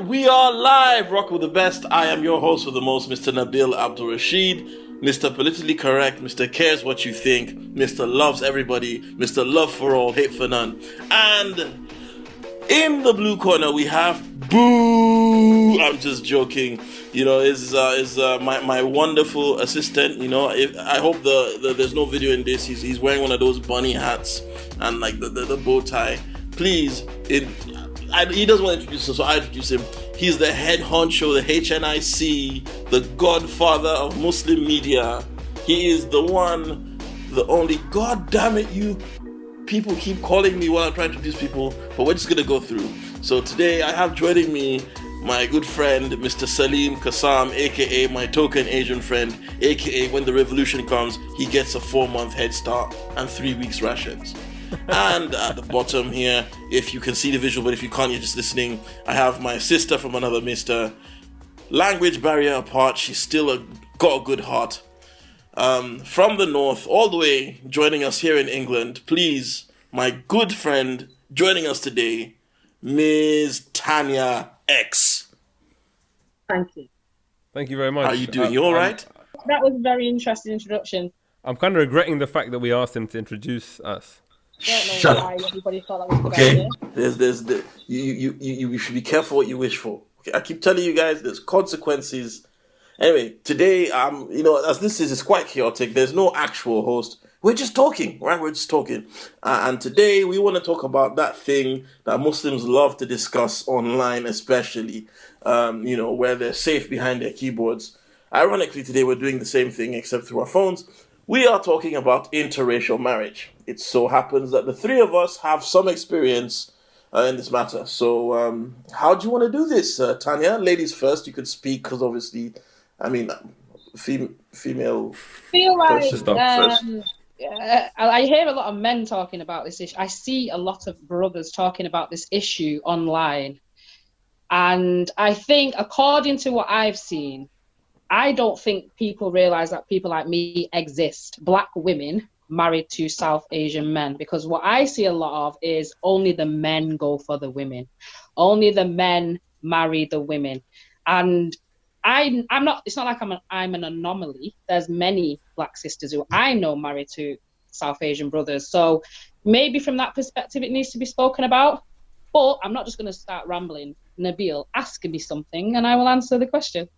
And we are live, rock with the best. I am your host with the most, Mr. Nabil Abdulrashid, Mr. Politically Correct, Mr. Cares What You Think, Mr. Loves Everybody, Mr. Love for All, Hate for None. And in the blue corner we have Boo. I'm just joking. You know, is my wonderful assistant. You know, I hope there's no video in this. He's wearing one of those bunny hats and like the bow tie. Please, he doesn't want to introduce him, so I introduce him. He's the head honcho, the HNIC, the godfather of Muslim media. He is the one, the only. God damn it, you people keep calling me while I'm trying to introduce people, but we're just gonna go through. So today I have joining me my good friend, Mr. Salim Kassam, aka my token Asian friend, aka when the revolution comes, he gets a 4-month head start and 3 weeks rations. And at the bottom here, if you can see the visual, but if you can't, you're just listening, I have my sister from another mister. Language barrier apart, she's still got a good heart. From the north, all the way, joining us here in England, please, my good friend, joining us today, Ms. Tanya X. Thank you. Thank you very much. How are you doing? You all right? That was a very interesting introduction. I'm kind of regretting the fact that we asked him to introduce us. I don't know why everybody thought that was a good idea. You should be careful what you wish for. Okay? I keep telling you guys, there's consequences. Anyway, today, as this is quite chaotic. There's no actual host. We're just talking, right? We're just talking. And today, we want to talk about that thing that Muslims love to discuss online, especially, where they're safe behind their keyboards. Ironically, today, we're doing the same thing, except through our phones. We are talking about interracial marriage. It so happens that the three of us have some experience in this matter. So, how do you want to do this, Tanya? Ladies first, you could speak, because obviously, female. I feel like first. I hear a lot of men talking about this issue. I see a lot of brothers talking about this issue online. And I think, according to what I've seen, I don't think people realize that people like me exist. Black women married to South Asian men, because what I see a lot of is only the men go for the women. Only the men marry the women. And I'm not, it's not like I'm an anomaly. There's many black sisters who I know married to South Asian brothers. So maybe from that perspective, it needs to be spoken about. But I'm not just going to start rambling. Nabil, ask me something and I will answer the question.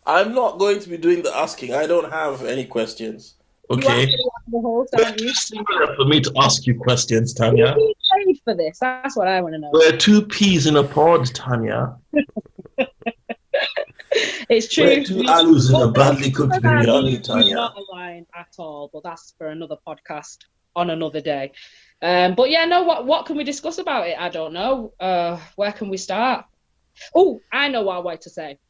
I'm not going to be doing the asking. I don't have any questions. Okay. The whole time. It's similar for me to ask you questions, Tanya. Who paid for this? That's what I want to know. We're two peas in a pod, Tanya. It's true. We're two alus in a badly cooked biryani, We're Tanya. not aligned at all, but that's for another podcast on another day. But yeah, no. What can we discuss about it? I don't know. Where can we start? Oh, I know what I want to say.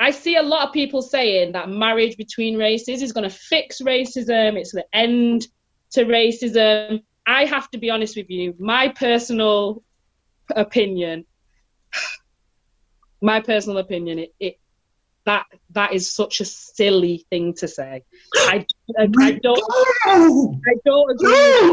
I see a lot of people saying that marriage between races is going to fix racism. It's the end to racism. I have to be honest with you. My personal opinion, that is such a silly thing to say. I don't agree.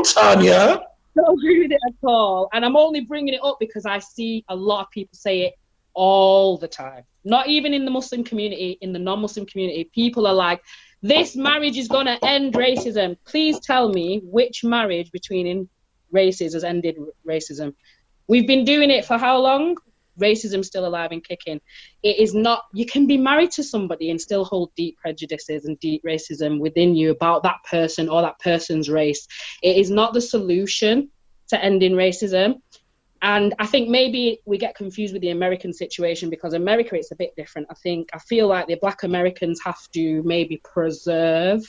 Tanya. Don't agree with it at all. And I'm only bringing it up because I see a lot of people say it all the time. Not even in the Muslim community, in the non-Muslim community, people are like, this marriage is going to end racism. Please tell me which marriage between races has ended racism. We've been doing it for how long? Racism's still alive and kicking. It is not, you can be married to somebody and still hold deep prejudices and deep racism within you about that person or that person's race. It is not the solution to ending racism. And I think maybe we get confused with the American situation, because America, it's a bit different. I feel like the Black Americans have to maybe preserve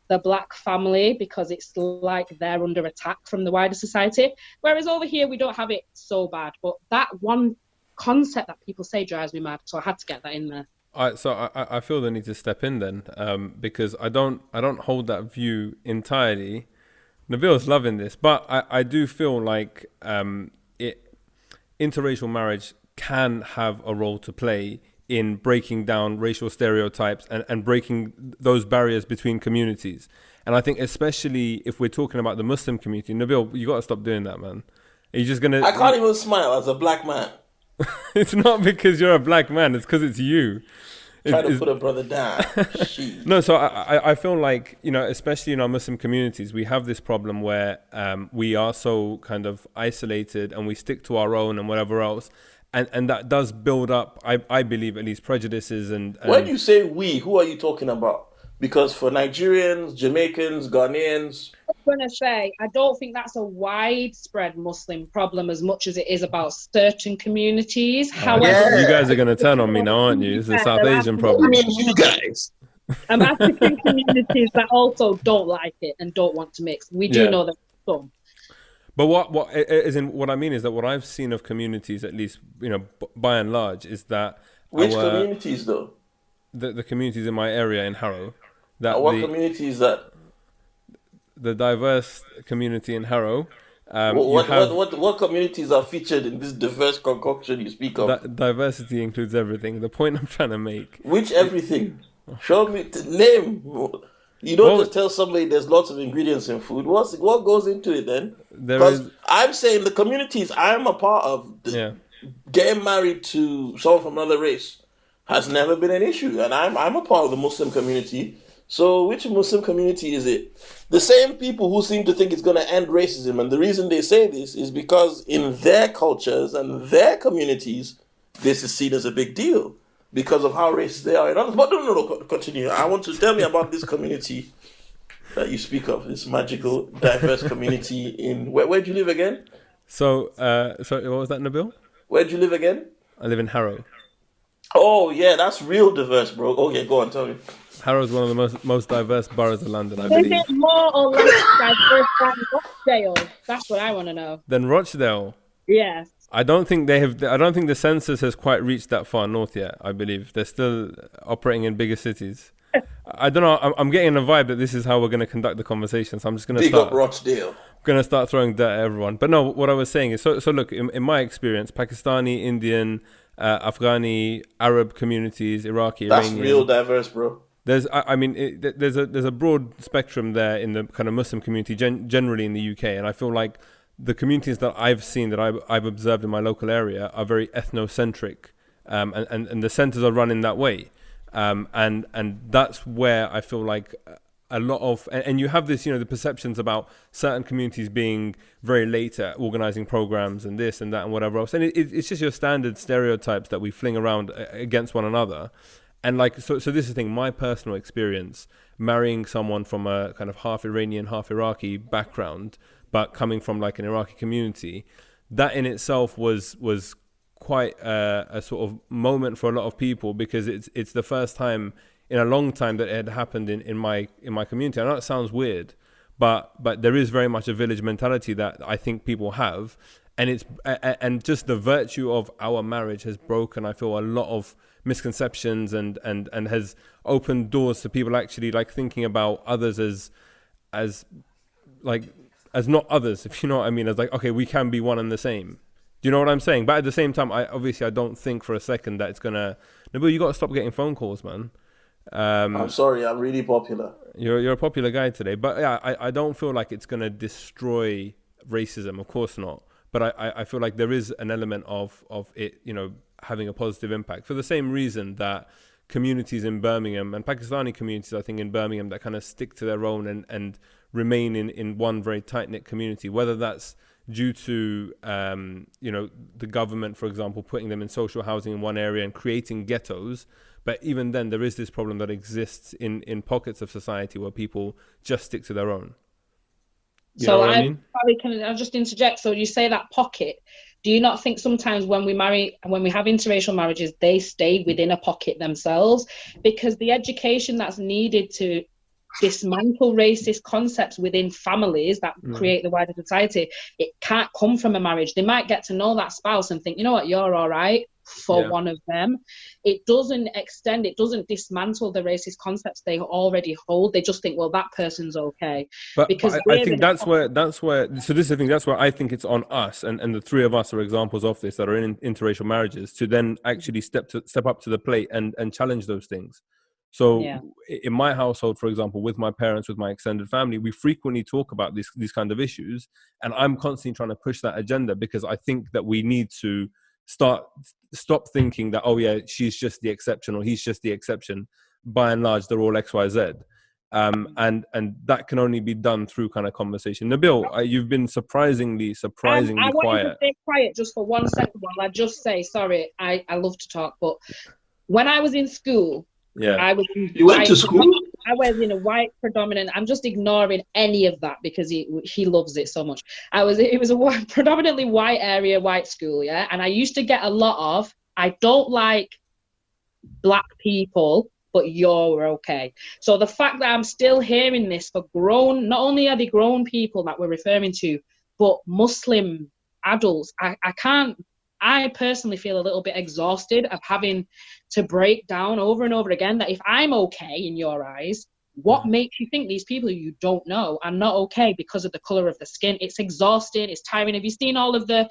the Black family because it's like they're under attack from the wider society. Whereas over here, we don't have it so bad. But that one concept that people say drives me mad. So I had to get that in there. I feel the need to step in then, because I don't hold that view entirely. Nabil's loving this, but I do feel like interracial marriage can have a role to play in breaking down racial stereotypes and breaking those barriers between communities. And I think especially if we're talking about the Muslim community, Nabil, you got to stop doing that, man. Are you just going to... I can't even smile as a black man. It's not because you're a black man. It's because it's you. Trying to put a brother down. No, so I feel like, you know, especially in our Muslim communities, we have this problem where we are so kind of isolated and we stick to our own and whatever else. And that does build up, I believe, at least prejudices. And when you say we, who are you talking about? Because for Nigerians, Jamaicans, Ghanaians... I was going to say, I don't think that's a widespread Muslim problem as much as it is about certain communities. However, you guys are going to turn on me now, aren't you? It's a South Asian problem. I mean, you guys. African communities that also don't like it and don't want to mix. We do know that some. But what I mean is that what I've seen of communities, at least, you know, by and large, is that which communities though? The communities in my area in Harrow. What community is that? The diverse community in Harrow. What communities are featured in this diverse concoction you speak of? Diversity includes everything. The point I'm trying to make. Which everything? Show me name. You don't just tell somebody there's lots of ingredients in food. What goes into it then? Because I'm saying the communities I'm a part of, getting married to someone from another race has never been an issue, and I'm a part of the Muslim community. So which Muslim community is it? The same people who seem to think it's going to end racism, and the reason they say this is because in their cultures and their communities, this is seen as a big deal because of how racist they are. But no, continue. I want to tell me about this community that you speak of, this magical, diverse community in... Where do you live again? So what was that, Nabil? Where do you live again? I live in Harrow. Oh, yeah, that's real diverse, bro. Okay, go on, tell me. Harrow is one of the most diverse boroughs of London, I believe. Is it more or less diverse than Rochdale? That's what I want to know. Than Rochdale? Yes. I don't think the census has quite reached that far north yet, I believe. They're still operating in bigger cities. I don't know. I'm getting a vibe that this is how we're going to conduct the conversation. So I'm just going to start. Big up Rochdale. Going to start throwing dirt at everyone. But no, what I was saying is, so look, in my experience, Pakistani, Indian, Afghani, Arab communities, Iraqi, That's Iranian. real diverse, bro. There's a broad spectrum there in the kind of Muslim community generally in the UK, and I feel like the communities that I've seen, that I've observed in my local area, are very ethnocentric, and the centres are run in that way, and that's where I feel like a lot of, and you have this, you know, the perceptions about certain communities being very late at organising programs and this and that and whatever else, and it's just your standard stereotypes that we fling around against one another. And like, so this is the thing, my personal experience, marrying someone from a kind of half Iranian, half Iraqi background, but coming from like an Iraqi community, that in itself was quite a sort of moment for a lot of people, because it's the first time in a long time that it had happened in my community. I know it sounds weird, but there is very much a village mentality that I think people have, and just the virtue of our marriage has broken, I feel, a lot of misconceptions and has opened doors to people actually like thinking about others as not others, if you know what I mean, as like, okay, we can be one and the same. Do you know what I'm saying? But at the same time, I don't think for a second that it's gonna... Nabil, you got to stop getting phone calls, man. I'm sorry, I'm really popular. You're a popular guy today, but yeah, I don't feel like it's gonna destroy racism. Of course not. But I feel like there is an element of it, you know, having a positive impact, for the same reason that communities in Birmingham and Pakistani communities, I think, in Birmingham, that kind of stick to their own and remain in one very tight-knit community, whether that's due to, you know, the government, for example, putting them in social housing in one area and creating ghettos. But even then, there is this problem that exists in pockets of society where people just stick to their own. You know what I mean? I'll just interject. So you say that pocket. Do you not think sometimes when we marry and when we have interracial marriages, they stay within a pocket themselves? Because the education that's needed to dismantle racist concepts within families that create the wider society, it can't come from a marriage. They might get to know that spouse and think, you know what, you're all right for one of them. It doesn't extend, it doesn't dismantle the racist concepts they already hold. They just think, well, that person's okay. But I think that's where so this is the thing, that's where I think it's on us, and the three of us are examples of this that are in interracial marriages, to then actually step up to the plate and challenge those things. So in my household, for example, with my parents, with my extended family, we frequently talk about these kind of issues, and I'm constantly trying to push that agenda, because I think that we need to stop thinking that, oh yeah, she's just the exception or he's just the exception. By and large, they're all XYZ. And that can only be done through kind of conversation. Nabil, you've been surprisingly I want you quiet. to stay quiet just for 1 second while I just say, sorry, I love to talk, but when I was in school, You went to school? I was in a white predominant. I'm just ignoring any of that because he loves it so much. It was a predominantly white area, white school, yeah. And I used to get a lot of, I don't like black people, but you're okay. So the fact that I'm still hearing this for grown, not only are they grown people that we're referring to, but Muslim adults, I personally feel a little bit exhausted of having to break down over and over again that if I'm okay in your eyes, what makes you think these people you don't know are not okay because of the color of the skin? It's exhausting, it's tiring. Have you seen all of the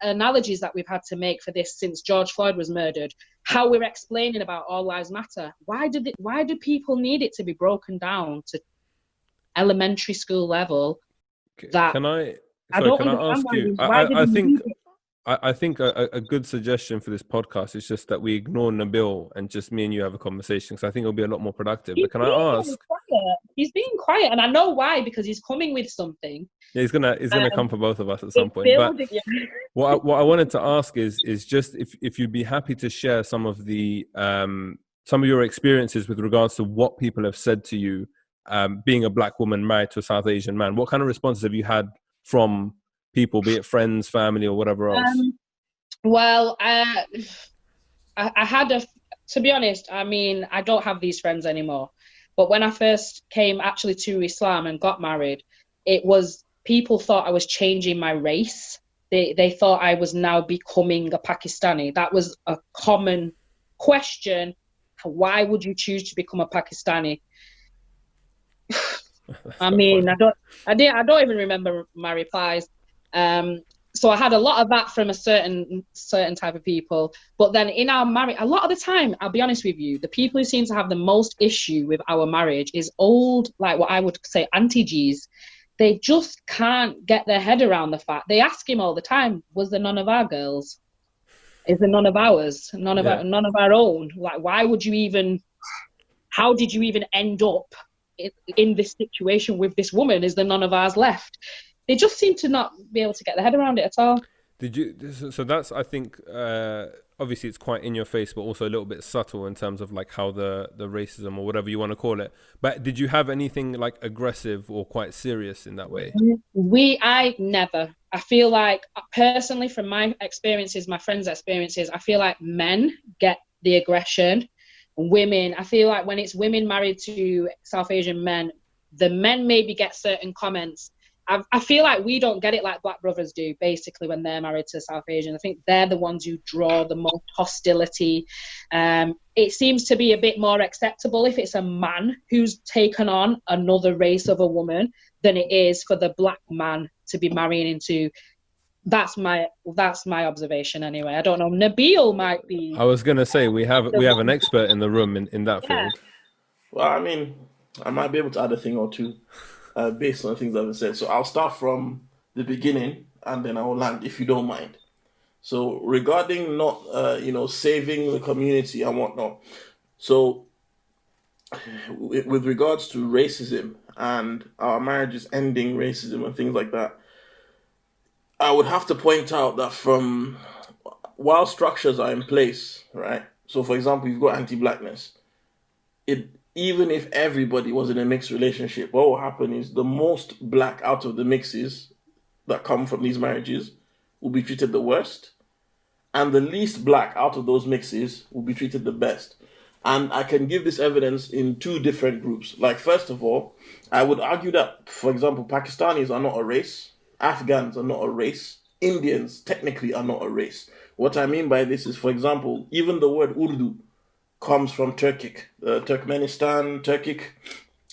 analogies that we've had to make for this since George Floyd was murdered? How we're explaining about All Lives Matter. Why do people need it to be broken down to elementary school level? Can I ask you? I think a good suggestion for this podcast is just that we ignore Nabil and just me and you have a conversation, because I think it'll be a lot more productive. But can I ask? He's being quiet, and I know why, because he's coming with something. Yeah, he's gonna come for both of us at some point. But what I wanted to ask is just if you'd be happy to share some of your experiences with regards to what people have said to you, being a black woman married to a South Asian man. What kind of responses have you had from people, be it friends, family, or whatever else? Well, I had to be honest, I mean, I don't have these friends anymore. But when I first came actually to Islam and got married, it was, people thought I was changing my race. They thought I was now becoming a Pakistani. That was a common question. Why would you choose to become a Pakistani? I mean, I don't even remember my replies. So I had a lot of that from a certain type of people. But then in our marriage, a lot of the time, I'll be honest with you, the people who seem to have the most issue with our marriage is old, like what I would say, Auntie-Gs. They just can't get their head around the fact. They ask him all the time, was there none of our girls? Is there none of ours? None of our own? Like, why would you even, how did you even end up in this situation with this woman? Is there none of ours left? They just seem to not be able to get their head around it at all. So that's, I think, obviously it's quite in your face, but also a little bit subtle in terms of like how the racism or whatever you want to call it. But did you have anything like aggressive or quite serious in that way? I never. I feel like, personally, from my experiences, my friends' experiences, I feel like men get the aggression. Women, I feel like when it's women married to South Asian men, the men maybe get certain comments. I feel like we don't get it like black brothers do, basically, when they're married to South Asian. I think they're the ones who draw the most hostility. It seems to be a bit more acceptable if it's a man who's taken on another race of a woman than it is for the black man to be marrying into. That's my observation anyway. I don't know. Nabil might be. I was gonna say we have an expert in the room in that field. Well, I mean, I might be able to add a thing or two. Based on the things I've said. So I'll start from the beginning and then I will land, if you don't mind. So regarding not, saving the community and whatnot. So with regards to racism and our marriages ending racism and things like that, I would have to point out that while structures are in place, right? So for example, you've got anti-blackness. Even if everybody was in a mixed relationship, what will happen is the most black out of the mixes that come from these marriages will be treated the worst, and the least black out of those mixes will be treated the best. And I can give this evidence in two different groups. Like, first of all, I would argue that, for example, Pakistanis are not a race, Afghans are not a race, Indians technically are not a race. What I mean by this is, for example, even the word Urdu comes from Turkic Turkic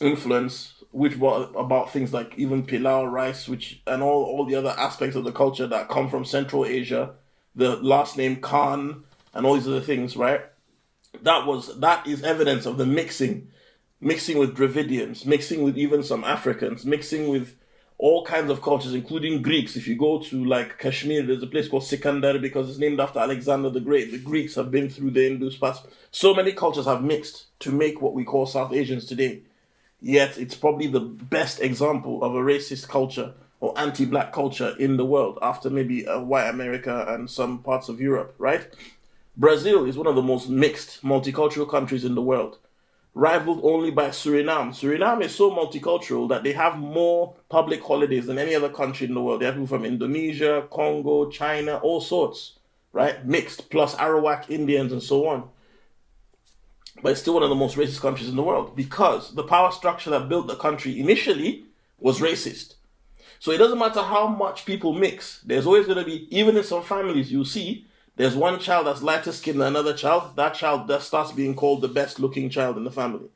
influence, which brought about things like even pilau, rice, and all the other aspects of the culture that come from Central Asia, the last name Khan, and all these other things, right? That is evidence of the mixing with Dravidians, mixing with even some Africans, mixing with all kinds of cultures, including Greeks. If you go to like Kashmir, there's a place called Sikandar because it's named after Alexander the Great. The Greeks have been through the Indus Pass. So many cultures have mixed to make what we call South Asians today. Yet it's probably the best example of a racist culture or anti-black culture in the world after maybe white America and some parts of Europe, right? Brazil is one of the most mixed multicultural countries in the world, rivaled only by Suriname. Suriname is so multicultural that they have more public holidays than any other country in the world. They have people from Indonesia, Congo, China, all sorts, right? Mixed, plus Arawak Indians and so on. But it's still one of the most racist countries in the world because the power structure that built the country initially was racist. So it doesn't matter how much people mix. There's always going to be, even in some families, you'll see, there's one child that's lighter skinned than another child. That child that starts being called the best looking child in the family.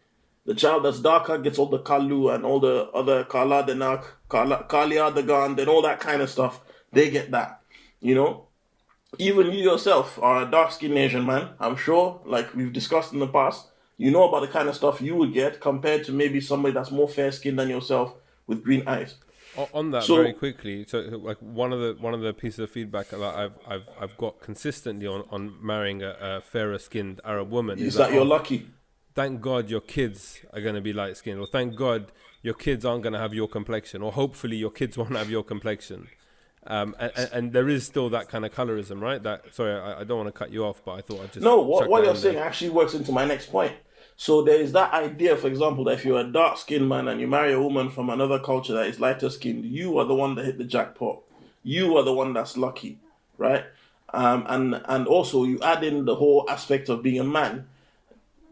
The child that's darker gets all the Kalu and all the other Kala Denak, Kalia Dagan, and all that kind of stuff. They get that, you know. Even you yourself are a dark-skinned Asian man, I'm sure, like we've discussed in the past. You know about the kind of stuff you would get compared to maybe somebody that's more fair-skinned than yourself with green eyes. On that, very quickly, so like one of the pieces of feedback that I've got consistently on marrying a fairer-skinned Arab woman is that you're lucky. Thank God your kids are going to be light-skinned, or thank God your kids aren't going to have your complexion, or hopefully your kids won't have your complexion. And there is still that kind of colorism, right? Sorry, I don't want to cut you off, but I thought I'd just... No, what you're saying actually works into my next point. So there is that idea, for example, that if you're a dark-skinned man and you marry a woman from another culture that is lighter-skinned, you are the one that hit the jackpot. You are the one that's lucky, right? And also you add in the whole aspect of being a man.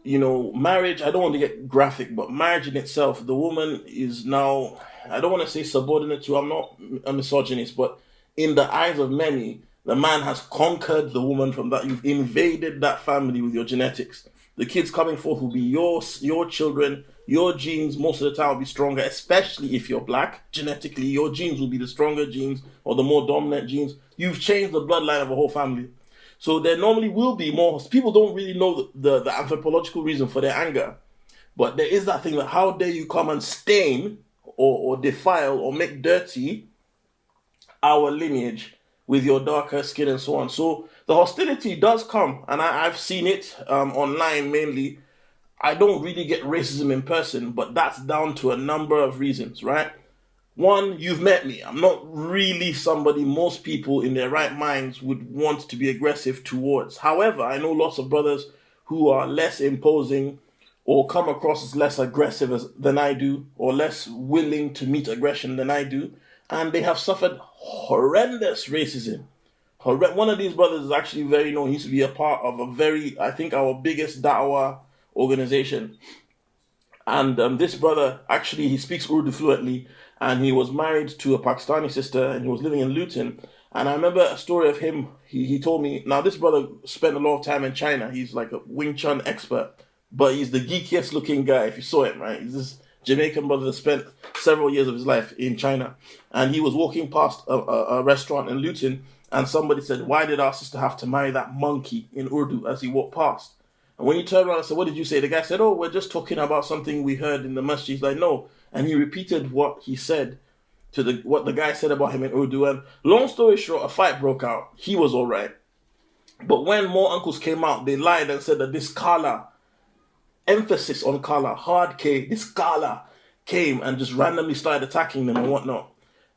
You know, marriage, I don't want to get graphic, but marriage in itself, the woman is now, I don't want to say subordinate to, I'm not a misogynist, but in the eyes of many, the man has conquered the woman from that. You've invaded that family with your genetics. The kids coming forth will be your children. Your genes most of the time will be stronger, especially if you're black. Genetically, your genes will be the stronger genes or the more dominant genes. You've changed the bloodline of a whole family. So there normally will be more. People don't really know the anthropological reason for their anger. But there is that thing that how dare you come and stain or defile or make dirty our lineage with your darker skin and so on. So the hostility does come, and I've seen it online mainly. I don't really get racism in person, but that's down to a number of reasons, right? One, you've met me. I'm not really somebody most people in their right minds would want to be aggressive towards. However, I know lots of brothers who are less imposing or come across as less aggressive than I do, or less willing to meet aggression than I do, and they have suffered horrendous racism. One of these brothers is actually very known. He used to be a part of I think our biggest da'wah organization. And this brother, actually, he speaks Urdu fluently, and he was married to a Pakistani sister, and he was living in Luton. And I remember a story of him. He told me, now this brother spent a lot of time in China. He's like a Wing Chun expert, but he's the geekiest looking guy if you saw him, right? He's this Jamaican brother that spent several years of his life in China. And he was walking past a restaurant in Luton, and somebody said, why did our sister have to marry that monkey in Urdu as he walked past? And when he turned around and said, what did you say? The guy said, oh, we're just talking about something we heard in the masjid. He's like, no. And he repeated what he said to what the guy said about him in Urdu. And long story short, a fight broke out. He was all right. But when more uncles came out, they lied and said that this Kala, emphasis on Kala, hard K, this Kala came and just randomly started attacking them and whatnot.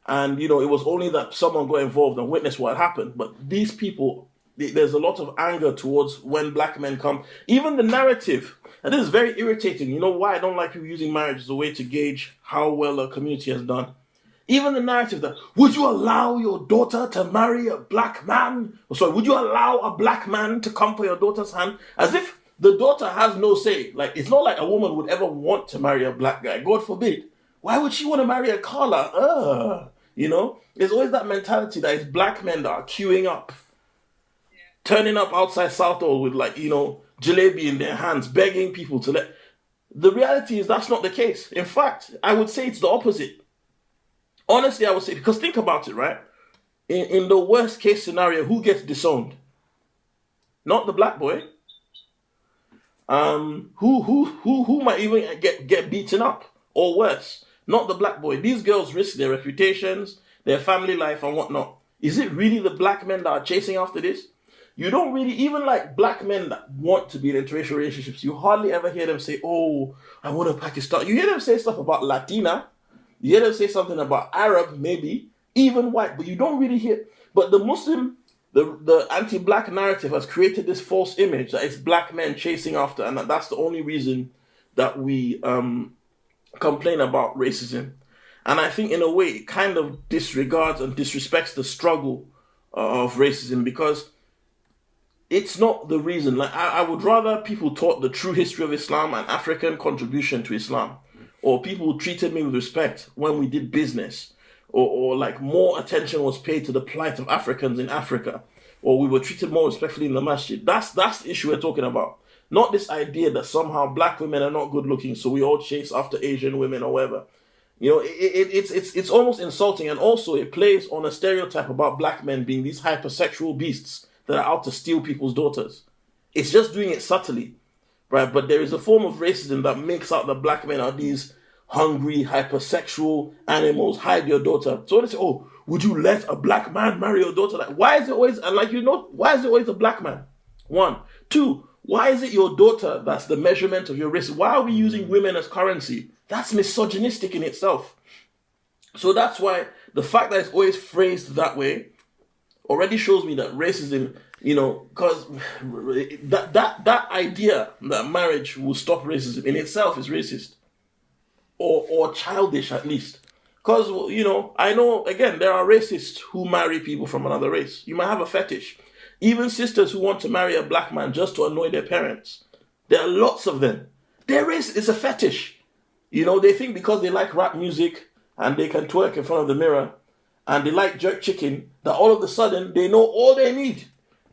And, you know, it was only that someone got involved and witnessed what happened. But these people, there's a lot of anger towards when black men come. Even the narrative, and this is very irritating. You know why I don't like people using marriage as a way to gauge how well a community has done? Even the narrative that, would you allow your daughter to marry a black man? Would you allow a black man to come for your daughter's hand? As if the daughter has no say. Like, it's not like a woman would ever want to marry a black guy. God forbid. Why would she want to marry a Kala? You know? There's always that mentality that it's black men that are queuing up. Turning up outside Southall with, like, you know, jalebi in their hands, begging people to let... The reality is that's not the case. In fact, I would say it's the opposite. Honestly, I would say, because think about it, right? In the worst case scenario, who gets disowned? Not the black boy. Who might even get beaten up, or worse. not the black boy. These girls risk their reputations, their family life, and whatnot. Is it really the black men that are chasing after this? You don't really, even like black men that want to be in interracial relationships, you hardly ever hear them say, oh, I want a Pakistan. You hear them say stuff about Latina. You hear them say something about Arab, maybe, even white, but you don't really hear. But the Muslim, the anti-black narrative has created this false image that it's black men chasing after, and that's the only reason that we complain about racism. And I think in a way it kind of disregards and disrespects the struggle of racism, because it's not the reason. Like I would rather people taught the true history of Islam and African contribution to Islam, or people treated me with respect when we did business, or like more attention was paid to the plight of Africans in Africa, or we were treated more respectfully in the masjid. That's the issue we're talking about. Not this idea that somehow black women are not good looking, so we all chase after Asian women or whatever. You know, it's almost insulting, and also it plays on a stereotype about black men being these hypersexual beasts that are out to steal people's daughters. It's just doing it subtly, right? But there is a form of racism that makes out that black men are these hungry, hypersexual animals. Hide your daughter. So they say, oh, would you let a black man marry your daughter? Like, why is it always, and like, why is it always a black man? One. Two, why is it your daughter that's the measurement of your race? Why are we using women as currency? That's misogynistic in itself. So that's why the fact that it's always phrased that way already shows me that racism, you know, because that idea that marriage will stop racism in itself is racist, or childish at least. Because, you know, I know, again, there are racists who marry people from another race. You might have a fetish. Even sisters who want to marry a black man just to annoy their parents. There are lots of them. Their race is a fetish. You know, they think because they like rap music and they can twerk in front of the mirror and they like jerk chicken, that all of a sudden they know all they need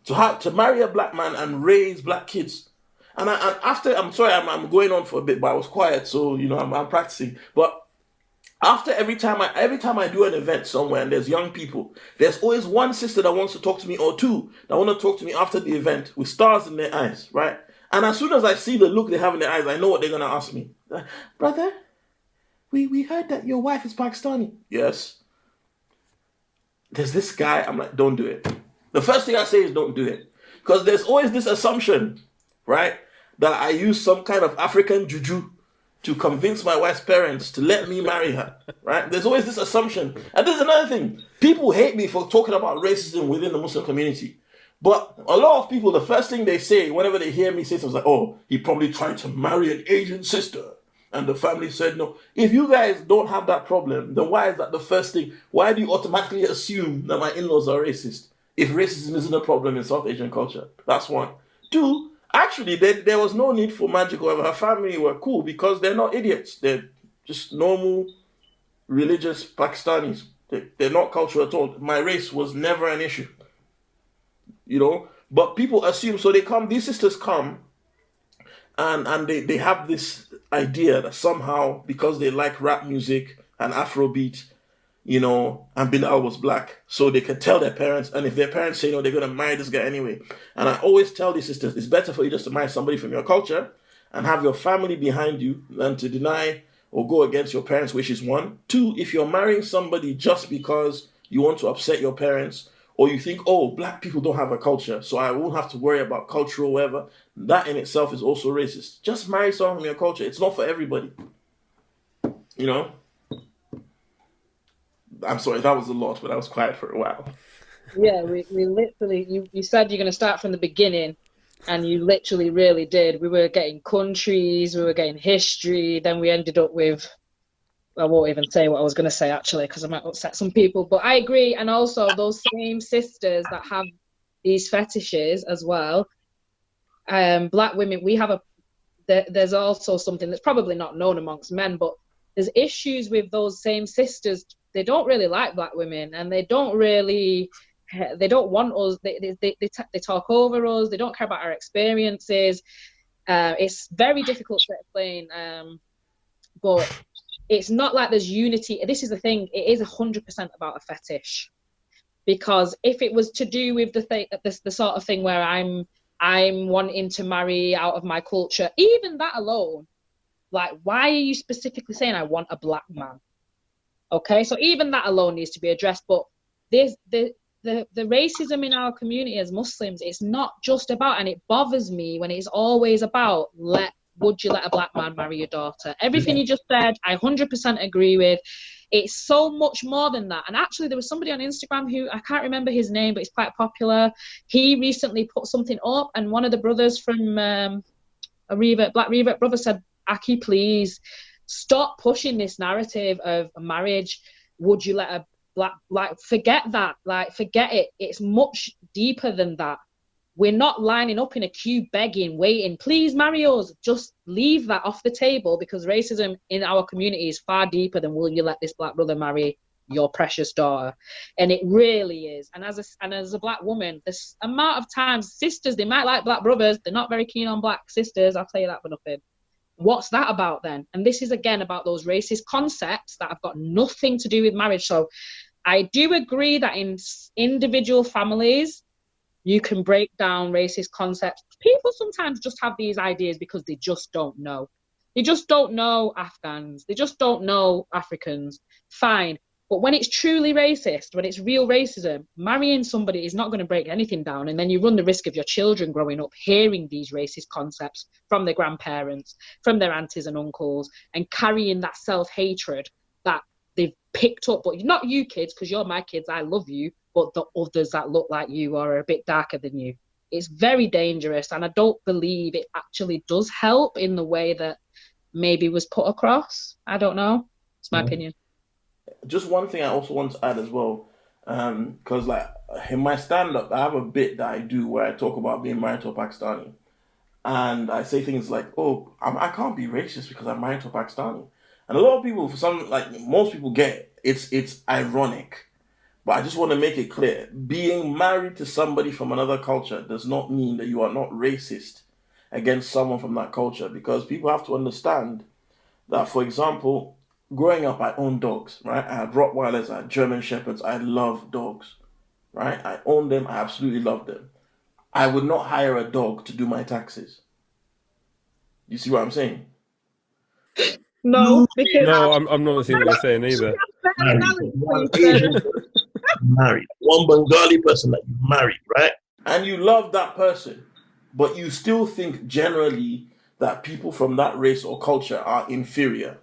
to marry a black man and raise black kids. And I'm sorry, I'm going on for a bit, but I was quiet, so you know I'm practicing. But after every time I do an event somewhere and there's young people, there's always one sister that wants to talk to me, or two that want to talk to me after the event with stars in their eyes, right? And as soon as I see the look they have in their eyes, I know what they're gonna ask me. Brother, we heard that your wife is Pakistani. Yes. There's this guy, I'm like, don't do it. The first thing I say is don't do it. Because there's always this assumption, right, that I use some kind of African juju to convince my wife's parents to let me marry her, right? There's always this assumption. And there's another thing. People hate me for talking about racism within the Muslim community. But a lot of people, the first thing they say whenever they hear me say something like, oh, he probably tried to marry an Asian sister, and the family said no. If you guys don't have that problem, then why is that the first thing? Why do you automatically assume that my in-laws are racist if racism isn't a problem in South Asian culture? That's one. Two, actually, there was no need for magic or whatever. Her family were cool because they're not idiots. They're just normal, religious Pakistanis. They're not cultural at all. My race was never an issue. You know? But people assume, so these sisters come, and they have this idea that somehow, because they like rap music and Afrobeat, you know, and Bilal was black, so they can tell their parents, and if their parents say no, they're going to marry this guy anyway. And I always tell these sisters, it's better for you just to marry somebody from your culture and have your family behind you than to deny or go against your parents' wishes, one. Two, if you're marrying somebody just because you want to upset your parents, or you think, oh, black people don't have a culture, so I won't have to worry about culture or whatever, that in itself is also racist. Just marry someone from your culture. It's not for everybody. You know? I'm sorry, that was a lot, but I was quiet for a while. Yeah, we literally, you said you're going to start from the beginning, and you literally really did. We were getting countries, we were getting history, then we ended up with, I won't even say what I was going to say actually, because I might upset some people, but I agree. And also those same sisters that have these fetishes as well, black women, there's also something that's probably not known amongst men, but there's issues with those same sisters. They don't really like black women, and they don't want us. They talk over us. They don't care about our experiences. It's very difficult to explain, but it's not like there's unity. This is the thing. It is 100% about a fetish, because if it was to do with the sort of thing where I'm wanting to marry out of my culture, even that alone Like, why are you specifically saying I want a black man? Okay, so even that alone needs to be addressed. But this the racism in our community as Muslims, it's not just about, and it bothers me when it's always about, would you let a black man marry your daughter? Everything you just said, I 100% agree with. It's so much more than that. And actually, there was somebody on Instagram who, I can't remember his name, but he's quite popular. He recently put something up, and one of the brothers from Black Revert brother said, Aki, please stop pushing this narrative of marriage. Would you let a black, like, forget that, like, forget it. It's much deeper than that. We're not lining up in a queue begging, waiting, please marry us. Just leave that off the table, because racism in our community is far deeper than, will you let this black brother marry your precious daughter? And it really is. And as a black woman, this amount of times, sisters, they might like black brothers, they're not very keen on black sisters, I'll tell you that for nothing. What's that about then? And this is again about those racist concepts that have got nothing to do with marriage. So I do agree that in individual families, you can break down racist concepts. People sometimes just have these ideas because they just don't know. They just don't know Afghans. They just don't know Africans. Fine. But when it's truly racist, when it's real racism, marrying somebody is not going to break anything down. And then you run the risk of your children growing up hearing these racist concepts from their grandparents, from their aunties and uncles, and carrying that self-hatred that they've picked up. But not you kids, because you're my kids, I love you, but the others that look like you or are a bit darker than you. It's very dangerous. And I don't believe it actually does help in the way that maybe was put across. I don't know. It's my opinion. Just one thing I also want to add as well, because like in my stand-up, I have a bit that I do where I talk about being married to a Pakistani, and I say things like, "Oh, I can't be racist because I'm married to a Pakistani," and a lot of people, most people get it. It's ironic, but I just want to make it clear: being married to somebody from another culture does not mean that you are not racist against someone from that culture, because people have to understand that, for example, growing up, I owned dogs, right? I had Rottweilers, I had German Shepherds. I love dogs, right? I owned them. I absolutely loved them. I would not hire a dog to do my taxes. You see what I'm saying? No, because No, I'm not seeing what you're saying either. Married. One Bengali person that you married, right? And you love that person, but you still think generally that people from that race or culture are inferior.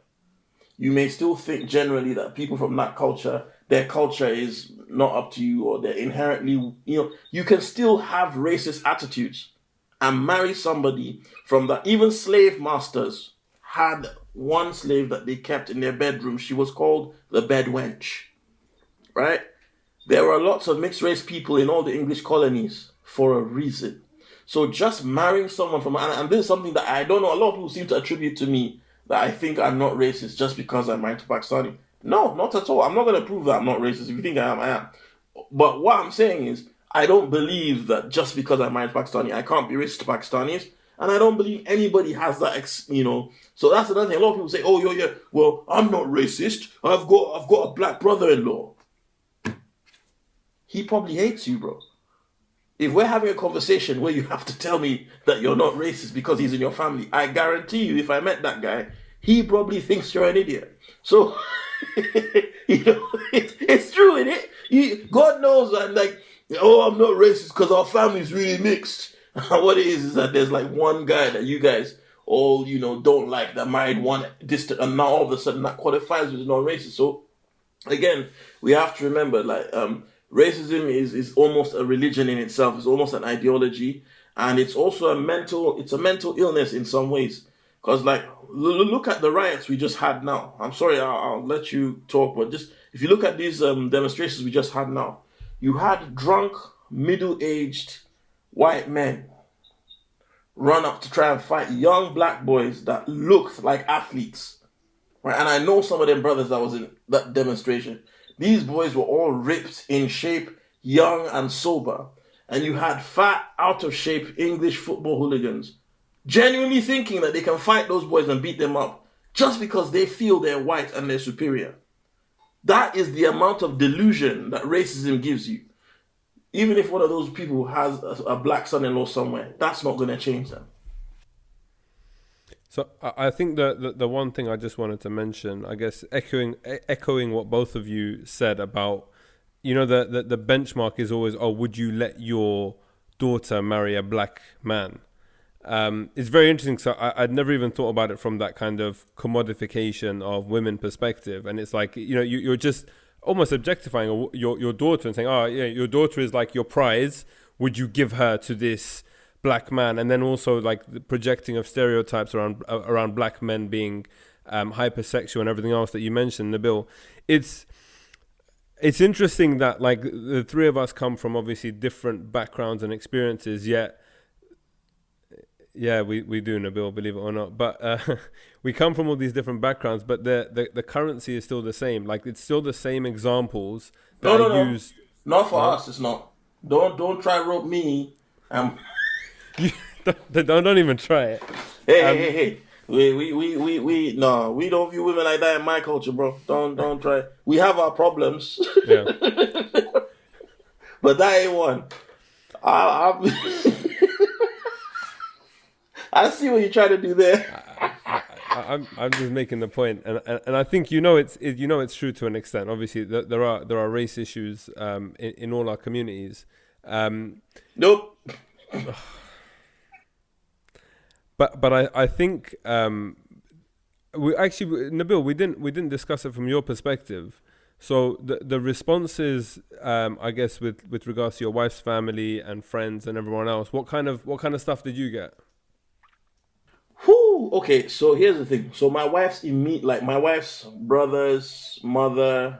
You may still think generally that people from that culture, their culture is not up to you, or they're inherently, you can still have racist attitudes and marry somebody from that. Even slave masters had one slave that they kept in their bedroom. She was called the bed wench, right? There were lots of mixed race people in all the English colonies for a reason. So just marrying someone from, and this is something that I don't know, a lot of people seem to attribute to me, that I think I'm not racist just because I'm married to Pakistani. No, not at all. I'm not going to prove that I'm not racist. If you think I am, I am. But what I'm saying is, I don't believe that just because I'm married to Pakistani, I can't be racist to Pakistanis. And I don't believe anybody has that, So that's another thing. A lot of people say, oh, yeah, well, I'm not racist. I've got a black brother-in-law. He probably hates you, bro. If we're having a conversation where you have to tell me that you're not racist because he's in your family, I guarantee you, if I met that guy, he probably thinks you're an idiot. So, it's true, isn't it? God knows, I'm like, oh, I'm not racist because our family's really mixed. What it is that there's like one guy that you guys all, don't like, that married one distant, and now all of a sudden that qualifies as not racist. So, again, we have to remember, racism is almost a religion in itself. It's almost an ideology, and it's also a mental illness in some ways. Because look at the riots we just had now. I'm sorry, I'll let you talk, but just if you look at these demonstrations we just had now, you had drunk, middle-aged white men run up to try and fight young black boys that looked like athletes, right? And I know some of them brothers that was in that demonstration. These boys were all ripped, in shape, young and sober. And you had fat, out-of-shape English football hooligans genuinely thinking that they can fight those boys and beat them up just because they feel they're white and they're superior. That is the amount of delusion that racism gives you. Even if one of those people has a black son-in-law somewhere, that's not going to change them. So I think the one thing I just wanted to mention, I guess, echoing what both of you said about, the benchmark is always, oh, would you let your daughter marry a black man? It's very interesting. So I'd never even thought about it from that kind of commodification of women perspective. And it's like, you're just almost objectifying your daughter and saying, oh, yeah, your daughter is like your prize. Would you give her to this black man? And then also like the projecting of stereotypes around black men being hypersexual and everything else that you mentioned, Nabil. It's interesting that like the three of us come from obviously different backgrounds and experiences, yet yeah, we do, Nabil, believe it or not. But we come from all these different backgrounds, but the currency is still the same. Like it's still the same examples that No. used. Not for us, it's not. Don't try rope me. Don't even try it. Hey. We don't view women like that in my culture, bro. Don't try. We have our problems. Yeah. But that ain't one. I see what you're trying to do there. I'm just making the point, and I think it's true to an extent. Obviously, there are race issues in all our communities. Nope. But I think we actually, Nabil, we didn't discuss it from your perspective. So the responses, I guess, with regards to your wife's family and friends and everyone else, what kind of stuff did you get? Whew. Okay, so here's the thing. So my wife's brothers, mother,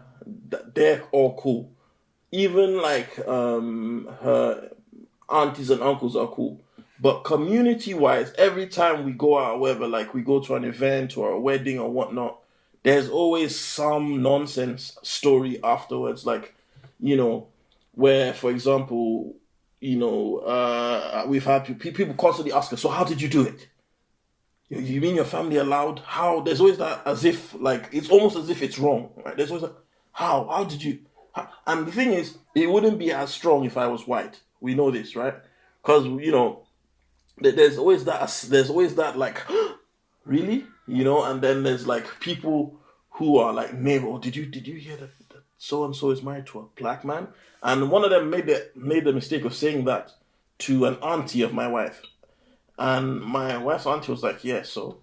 they're all cool. Even like her aunties and uncles are cool. But community-wise, every time we go out, whether like we go to an event or a wedding or whatnot, there's always some nonsense story afterwards. Like, where, for example, we've had people constantly ask us, so how did you do it? You mean your family allowed? How? There's always that as if, like, it's almost as if it's wrong, right? There's always like, how? How did you? How? And the thing is, it wouldn't be as strong if I was white. We know this, right? Because, there's always that like, really? And then there's like people who are like, neighbor, did you hear that so-and-so is married to a black man? And one of them made the mistake of saying that to an auntie of my wife. And my wife's auntie was like, yeah, so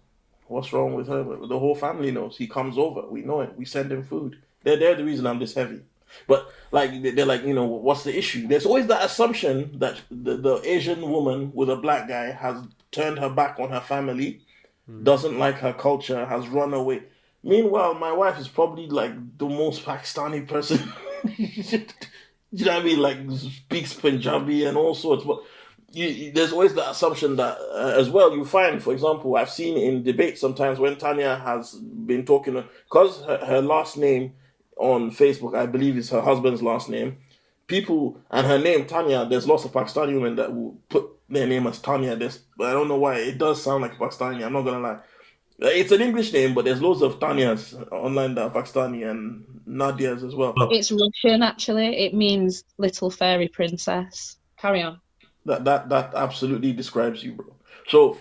what's wrong with her? The whole family knows. He comes over. We know it. We send him food. They're the reason I'm this heavy. But like they're like, what's the issue? There's always that assumption that the Asian woman with a black guy has turned her back on her family, doesn't like her culture, has run away. Meanwhile, my wife is probably like the most Pakistani person. You know what I mean? Like speaks Punjabi and all sorts. But there's always that assumption that as well. You find, for example, I've seen in debates sometimes when Tanya has been talking, because her last name on Facebook, I believe, is her husband's last name. People, and her name, Tanya, there's lots of Pakistani women that will put their name as Tanya. I don't know why. It does sound like Pakistani, I'm not going to lie. It's an English name, but there's loads of Tanyas online that are Pakistani and Nadias as well. It's Russian, actually. It means little fairy princess. Carry on. That absolutely describes you, bro. So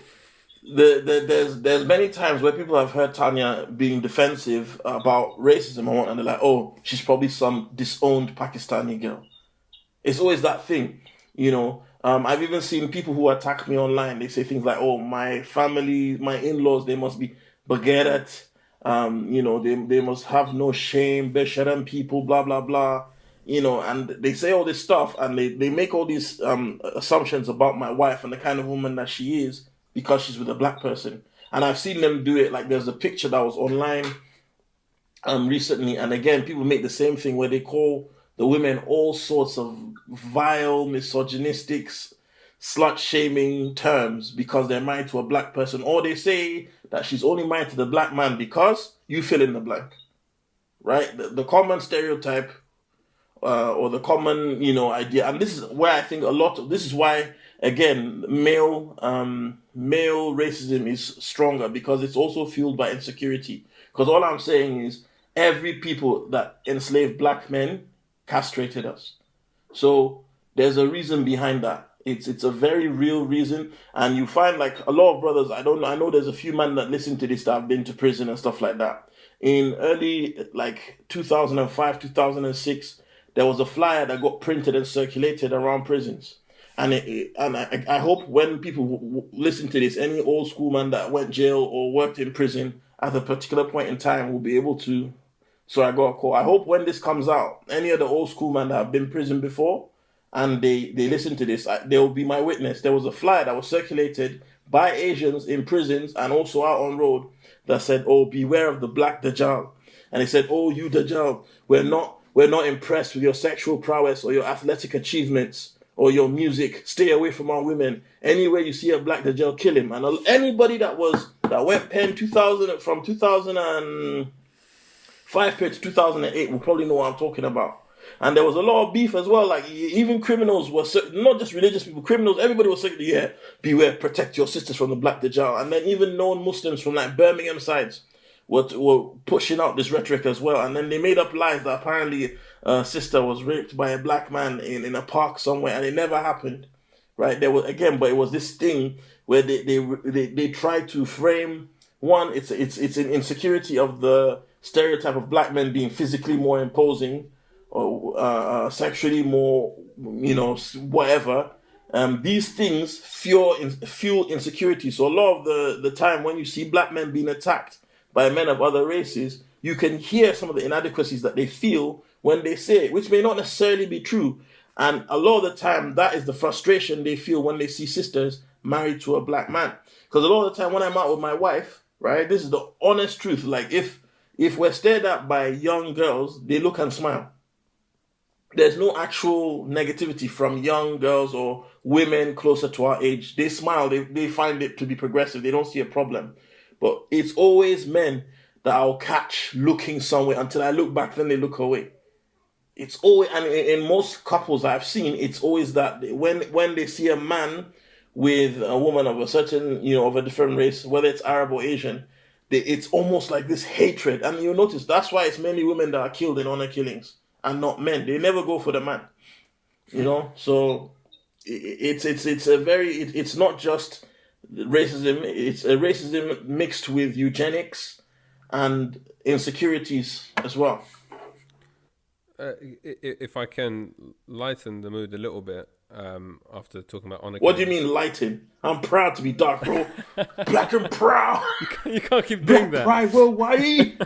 there's many times where people have heard Tanya being defensive about racism and whatnot, and they're like, oh, she's probably some disowned Pakistani girl. It's always that thing, I've even seen people who attack me online. They say things like, oh, my family, my in-laws, they must be bagherat, they must have no shame, Besharam people, blah, blah, blah, and they say all this stuff, and they make all these assumptions about my wife and the kind of woman that she is, because she's with a black person. And I've seen them do it. Like there's a picture that was online recently, and again, people make the same thing where they call the women all sorts of vile, misogynistic, slut-shaming terms because they're married to a black person, or they say that she's only married to the black man because you fill in the blank, right? The common stereotype or the common, idea, and this is where I think this is why, again, male racism is stronger, because it's also fueled by insecurity. Because all I'm saying is every people that enslaved black men castrated us. So there's a reason behind that. It's a very real reason, and you find like a lot of brothers. I know there's a few men that listen to this that have been to prison and stuff like that. In early like 2005, 2006, there was a flyer that got printed and circulated around prisons. And I hope when people listen to this, any old school man that went jail or worked in prison at a particular point in time will be able to. So I got a call. I hope when this comes out, any of the old school men that have been in prison before, and they listen to this, they will be my witness. There was a flyer that was circulated by Asians in prisons and also out on road that said, "Oh, beware of the black Dajjal," and they said, "Oh, you Dajjal, we're not impressed with your sexual prowess or your athletic achievements or your music. Stay away from our women. Anywhere you see a black Dajjal, kill him." And anybody that went pen 2000 from 2005 to 2008 will probably know what I'm talking about. And there was a lot of beef as well. Like even criminals were not just religious people, criminals. Everybody was saying, "Yeah, beware, protect your sisters from the black Dajjal." And then even known Muslims from like Birmingham sides were pushing out this rhetoric as well. And then they made up lies that apparently a sister was raped by a black man in a park somewhere, and it never happened. Right? There was but it was this thing where they tried to frame one. It's an insecurity of the stereotype of black men being physically more imposing or sexually more, whatever. These things fuel insecurity. So a lot of the time when you see black men being attacked by men of other races, you can hear some of the inadequacies that they feel when they say it, which may not necessarily be true. And a lot of the time, that is the frustration they feel when they see sisters married to a black man. Because a lot of the time when I'm out with my wife, right, this is the honest truth. Like if we're stared at by young girls, they look and smile. There's no actual negativity from young girls or women closer to our age. They smile. They find it to be progressive. They don't see a problem. But it's always men that I'll catch looking somewhere until I look back, then they look away. It's always, and in most couples I've seen, it's always that when they see a man with a woman of a certain, of a different race, whether it's Arab or Asian, it's almost like this hatred. And you'll notice that's why it's mainly women that are killed in honor killings and not men. They never go for the man, So it's not just racism. It's a racism mixed with eugenics and insecurities as well. If I can lighten the mood a little bit, after talking about honor. What do you mean lighten? I'm proud to be dark, bro. Black and proud. You can't keep doing that. Pride worldwide.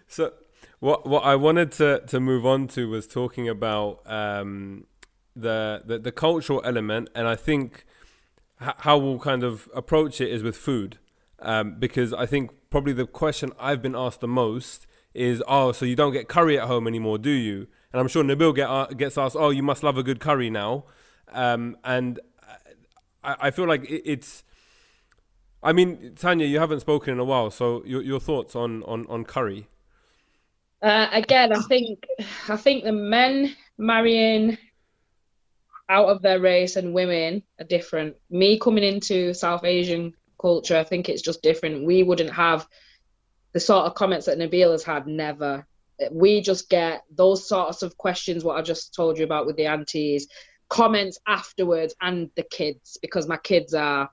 So what I wanted to move on to was talking about the cultural element, and I think how we'll kind of approach it is with food, because I think probably the question I've been asked the most is, "Oh, so you don't get curry at home anymore, do you?" And I'm sure Nabil gets asked, "Oh, you must love a good curry now." And I feel like it's. I mean, Tanya, you haven't spoken in a while, so your thoughts on curry? Again, I think the men marrying out of their race and women are different. Me coming into South Asian culture, I think it's just different. We wouldn't have the sort of comments that Nabil has had, never. We just get those sorts of questions, what I just told you about with the aunties, comments afterwards, and the kids, because my kids are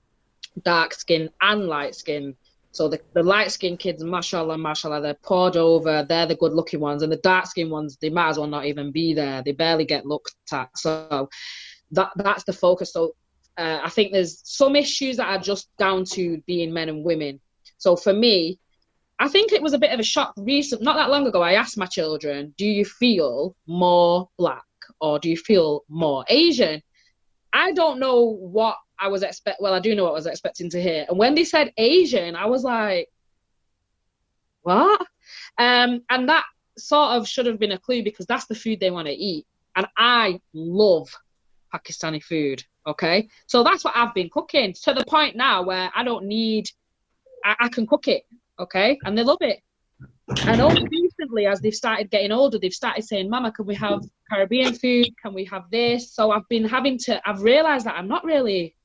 dark skin and light skin. So the light skinned kids, mashallah, they're poured over, they're the good looking ones, and the dark skinned ones, they might as well not even be there. They barely get looked at. So that's the focus. So I think there's some issues that are just down to being men and women. So for me, I think it was a bit of a shock not that long ago. I asked my children, "Do you feel more black or do you feel more Asian?" I don't know what I was well, I do know what I was expecting to hear. And when they said Asian, I was like, what? And that sort of should have been a clue, because that's the food they want to eat. And I love Pakistani food, okay? So that's what I've been cooking, to the point now where I don't need, I can cook it, okay? And they love it. And only recently, as they've started getting older, they've started saying, "Mama, can we have Caribbean food? Can we have this?" So I've realized that I'm not really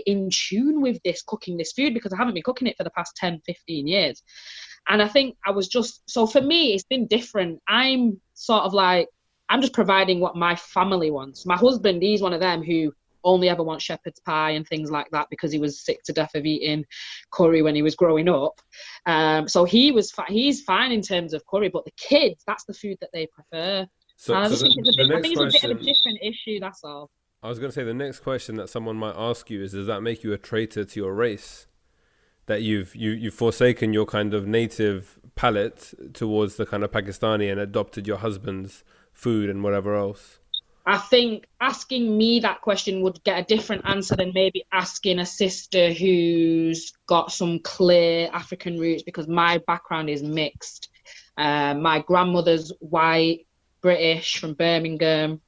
in tune with cooking this food, because I haven't been cooking it for the past 10, 15 years. And I think I was so for me, it's been different. I'm sort of like, I'm just providing what my family wants. My husband, he's one of them who only ever wants shepherd's pie and things like that because he was sick to death of eating curry when he was growing up. So he's fine in terms of curry, but the kids, that's the food that they prefer. So, I so think it's a bit of a question, different issue, that's all. I was going to say, the next question that someone might ask you is, does that make you a traitor to your race? That you've forsaken your kind of native palate towards the kind of Pakistani and adopted your husband's food and whatever else? I think asking me that question would get a different answer than maybe asking a sister who's got some clear African roots, because my background is mixed. My grandmother's white, British, from Birmingham.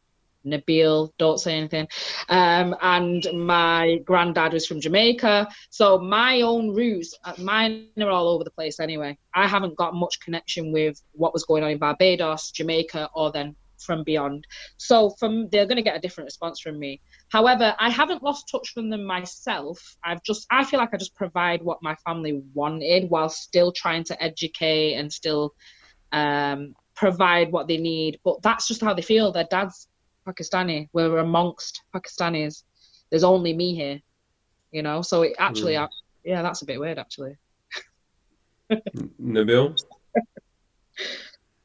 Nabil, don't say anything. And my granddad was from Jamaica. So my own roots, mine are all over the place anyway. I haven't got much connection with what was going on in Barbados, Jamaica, or then from beyond. So they're going to get a different response from me. However, I haven't lost touch from them myself. I feel like I just provide what my family wanted while still trying to educate and still provide what they need. But that's just how they feel. Their dad's Pakistani. We're amongst Pakistanis. There's only me here, you know. So it actually, yeah, that's a bit weird, actually. Nabil?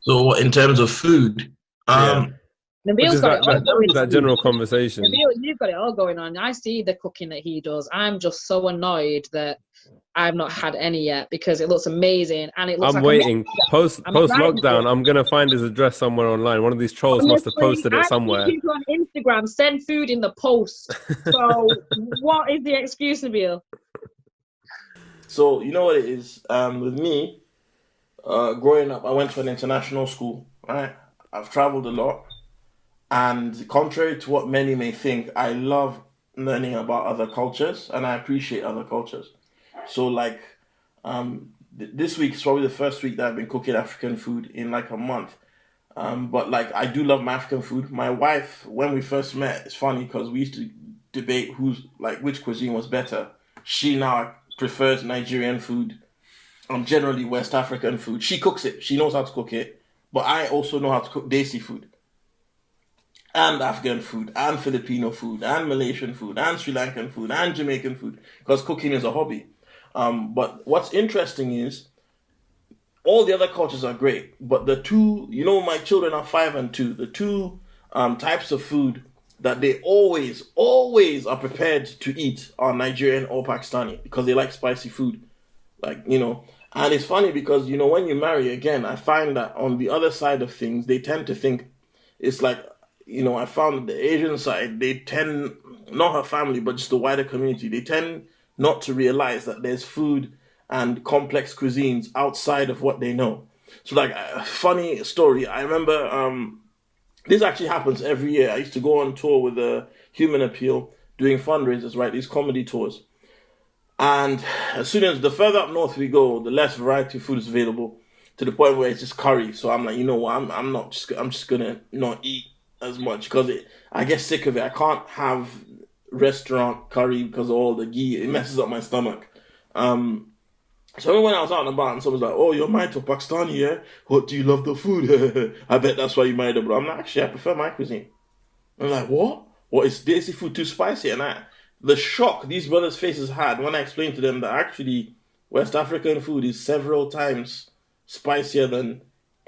So in terms of food, Nabil's got that general conversation. Nabil, you've got it all going on. I see the cooking that he does. I'm just so annoyed that I've not had any yet because it looks amazing and it looks. I'm waiting. Post lockdown, I'm gonna find his address somewhere online. One of these trolls must have posted it somewhere. I on Instagram, send food in the post. So what is the excuse, Nabil? So you know what it is. With me, growing up, I went to an international school. Right, I've traveled a lot, and contrary to what many may think, I love learning about other cultures and I appreciate other cultures. So like, this week is probably the first week that I've been cooking African food in like a month. But like, I do love my African food. My wife, when we first met, it's funny because we used to debate which cuisine was better. She now prefers Nigerian food. Generally West African food. She cooks it. She knows how to cook it. But I also know how to cook Desi food. And Afghan food, and Filipino food, and Malaysian food, and Sri Lankan food, and Jamaican food. Because cooking is a hobby. But what's interesting is all the other cultures are great, but the two, you know, my children are 5 and 2. The two types of food that they always are prepared to eat are Nigerian or Pakistani because they like spicy food, like, you know. And it's funny because, you know, when you marry, again, I find that on the other side of things, they tend to think it's like, you know, I found the Asian side, they tend, not her family, but just the wider community, they tend not to realize that there's food and complex cuisines outside of what they know. So like a funny story, I remember this actually happens every year. I used to go on tour with the Human Appeal doing fundraisers, right? These comedy tours. And as soon as the further up north we go, the less variety of food is available to the point where it's just curry. So I'm like, you know what, I'm just gonna not eat as much because I get sick of it. I can't have restaurant curry because of all the ghee. It messes up my stomach. So when I was out and about and someone's like, oh, you're married to a Pakistani, yeah? What, do you love the food? I bet that's why you married her, bro. I'm not, actually, I prefer my cuisine. I'm like, what? What, is Desi food too spicy? And the shock these brothers' faces had when I explained to them that actually West African food is several times spicier than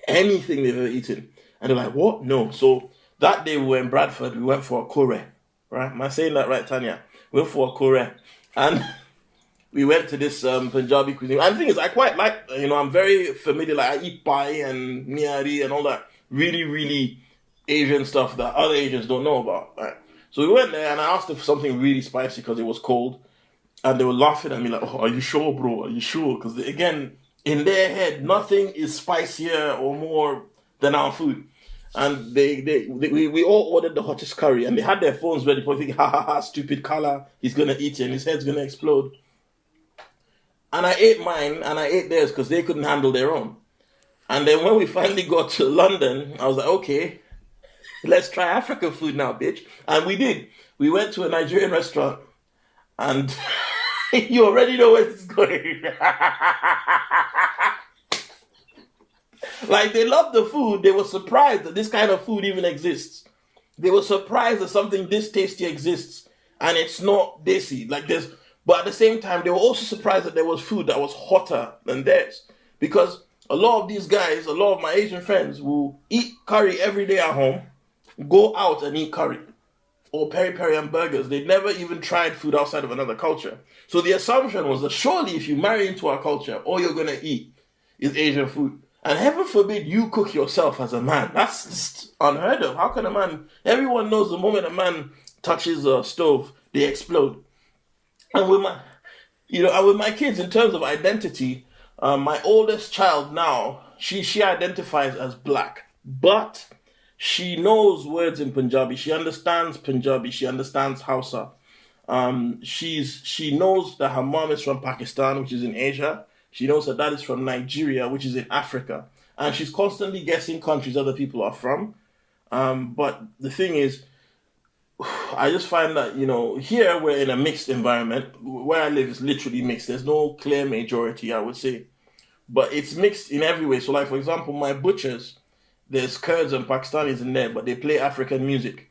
anything they've ever eaten. And they're like, what? No. So that day we were in Bradford, we went for a kore. Right? Am I saying that right, Tanya? We went for a kore. And we went to this Punjabi cuisine. And the thing is, I quite like, you know, I'm very familiar. Like, I eat pie and nihari and all that really, really Asian stuff that other Asians don't know about. Right? So we went there and I asked them for something really spicy because it was cold. And they were laughing at me like, oh, are you sure, bro? Are you sure? Because, again, in their head, nothing is spicier or more than our food. And we all ordered the hottest curry. And they had their phones ready for thinking, ha ha ha, stupid Kala. He's going to eat it and his head's going to explode. And I ate mine and I ate theirs because they couldn't handle their own. And then when we finally got to London, I was like, okay, let's try African food now, bitch. And we did. We went to a Nigerian restaurant and you already know where this is going. Like, they love the food. They were surprised that this kind of food even exists. They were surprised that something this tasty exists, and it's not desi. Like, there's, but at the same time, they were also surprised that there was food that was hotter than theirs. Because a lot of these guys, a lot of my Asian friends will eat curry every day at home, go out and eat curry or peri-peri and burgers. They never even tried food outside of another culture. So the assumption was that surely if you marry into our culture, all you're going to eat is Asian food. And heaven forbid you cook yourself as a man. That's just unheard of. How can a man... Everyone knows the moment a man touches a stove, they explode. And with my kids, in terms of identity, my oldest child now, she identifies as black. But she knows words in Punjabi. She understands Punjabi. She understands Hausa. She knows that her mom is from Pakistan, which is in Asia. She knows her dad is from Nigeria, which is in Africa. And she's constantly guessing countries other people are from. But the thing is, I just find that, here we're in a mixed environment. Where I live is literally mixed. There's no clear majority, I would say. But it's mixed in every way. So, like, for example, my butchers, there's Kurds and Pakistanis in there, but they play African music.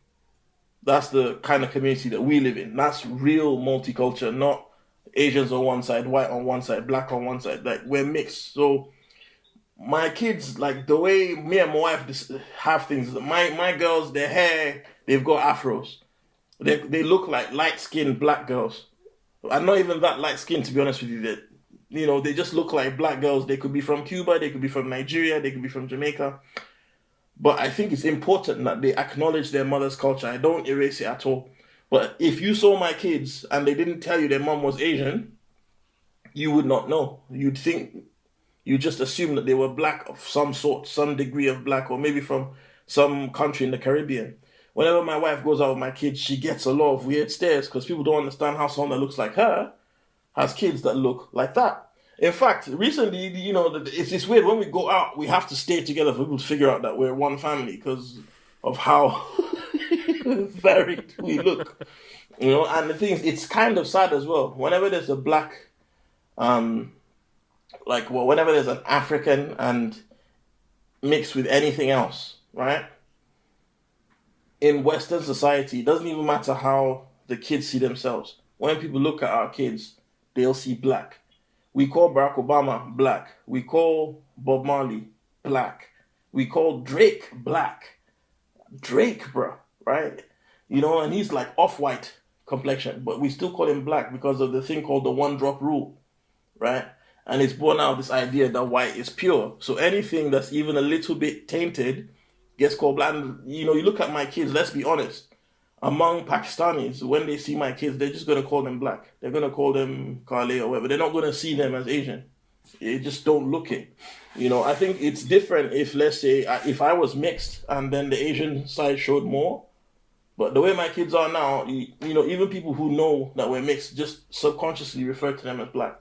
That's the kind of community that we live in. That's real multicultural, not Asians on one side, white on one side, black on one side. Like, we're mixed. So my kids, like, the way me and my wife have things, my girls, their hair, they've got afros. They look like light-skinned black girls. I'm not even that light-skinned, to be honest with you. They just look like black girls. They could be from Cuba, they could be from Nigeria, they could be from Jamaica. But I think it's important that they acknowledge their mother's culture. I don't erase it at all. But if you saw my kids and they didn't tell you their mom was Asian, you would not know. You'd just assume that they were black of some sort, some degree of black, or maybe from some country in the Caribbean. Whenever my wife goes out with my kids, she gets a lot of weird stares because people don't understand how someone that looks like her has kids that look like that. In fact, recently, it's weird. When we go out, we have to stay together for people to figure out that we're one family because of how varied we look. And the thing is, it's kind of sad as well. Whenever there's a black, whenever there's an African and mixed with anything else, right? In Western society, it doesn't even matter how the kids see themselves. When people look at our kids, they'll see black. We call Barack Obama black. We call Bob Marley black. We call Drake black. Drake, bro, right? And he's like off-white complexion, but we still call him black because of the thing called the one-drop rule, right? And it's born out of this idea that white is pure. So anything that's even a little bit tainted gets called black. And, you look at my kids, let's be honest. Among Pakistanis, when they see my kids, they're just going to call them black. They're going to call them Kale or whatever. They're not going to see them as Asian. They just don't look it. I think it's different if, let's say, if I was mixed and then the Asian side showed more. But the way my kids are now, even people who know that we're mixed just subconsciously refer to them as black.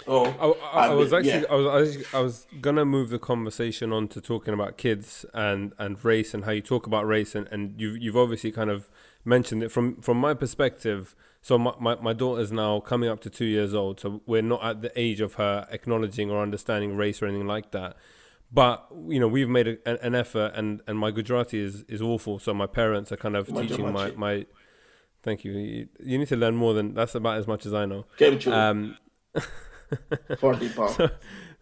Oh, I was gonna move the conversation on to talking about kids and race and how you talk about race and you've obviously kind of mentioned it from my perspective. So my daughter's now coming up to 2 years old, so we're not at the age of her acknowledging or understanding race or anything like that. But we've made an effort, and my Gujarati is awful. So my parents are kind of teaching my. Thank you. You need to learn more than that's about as much as I know.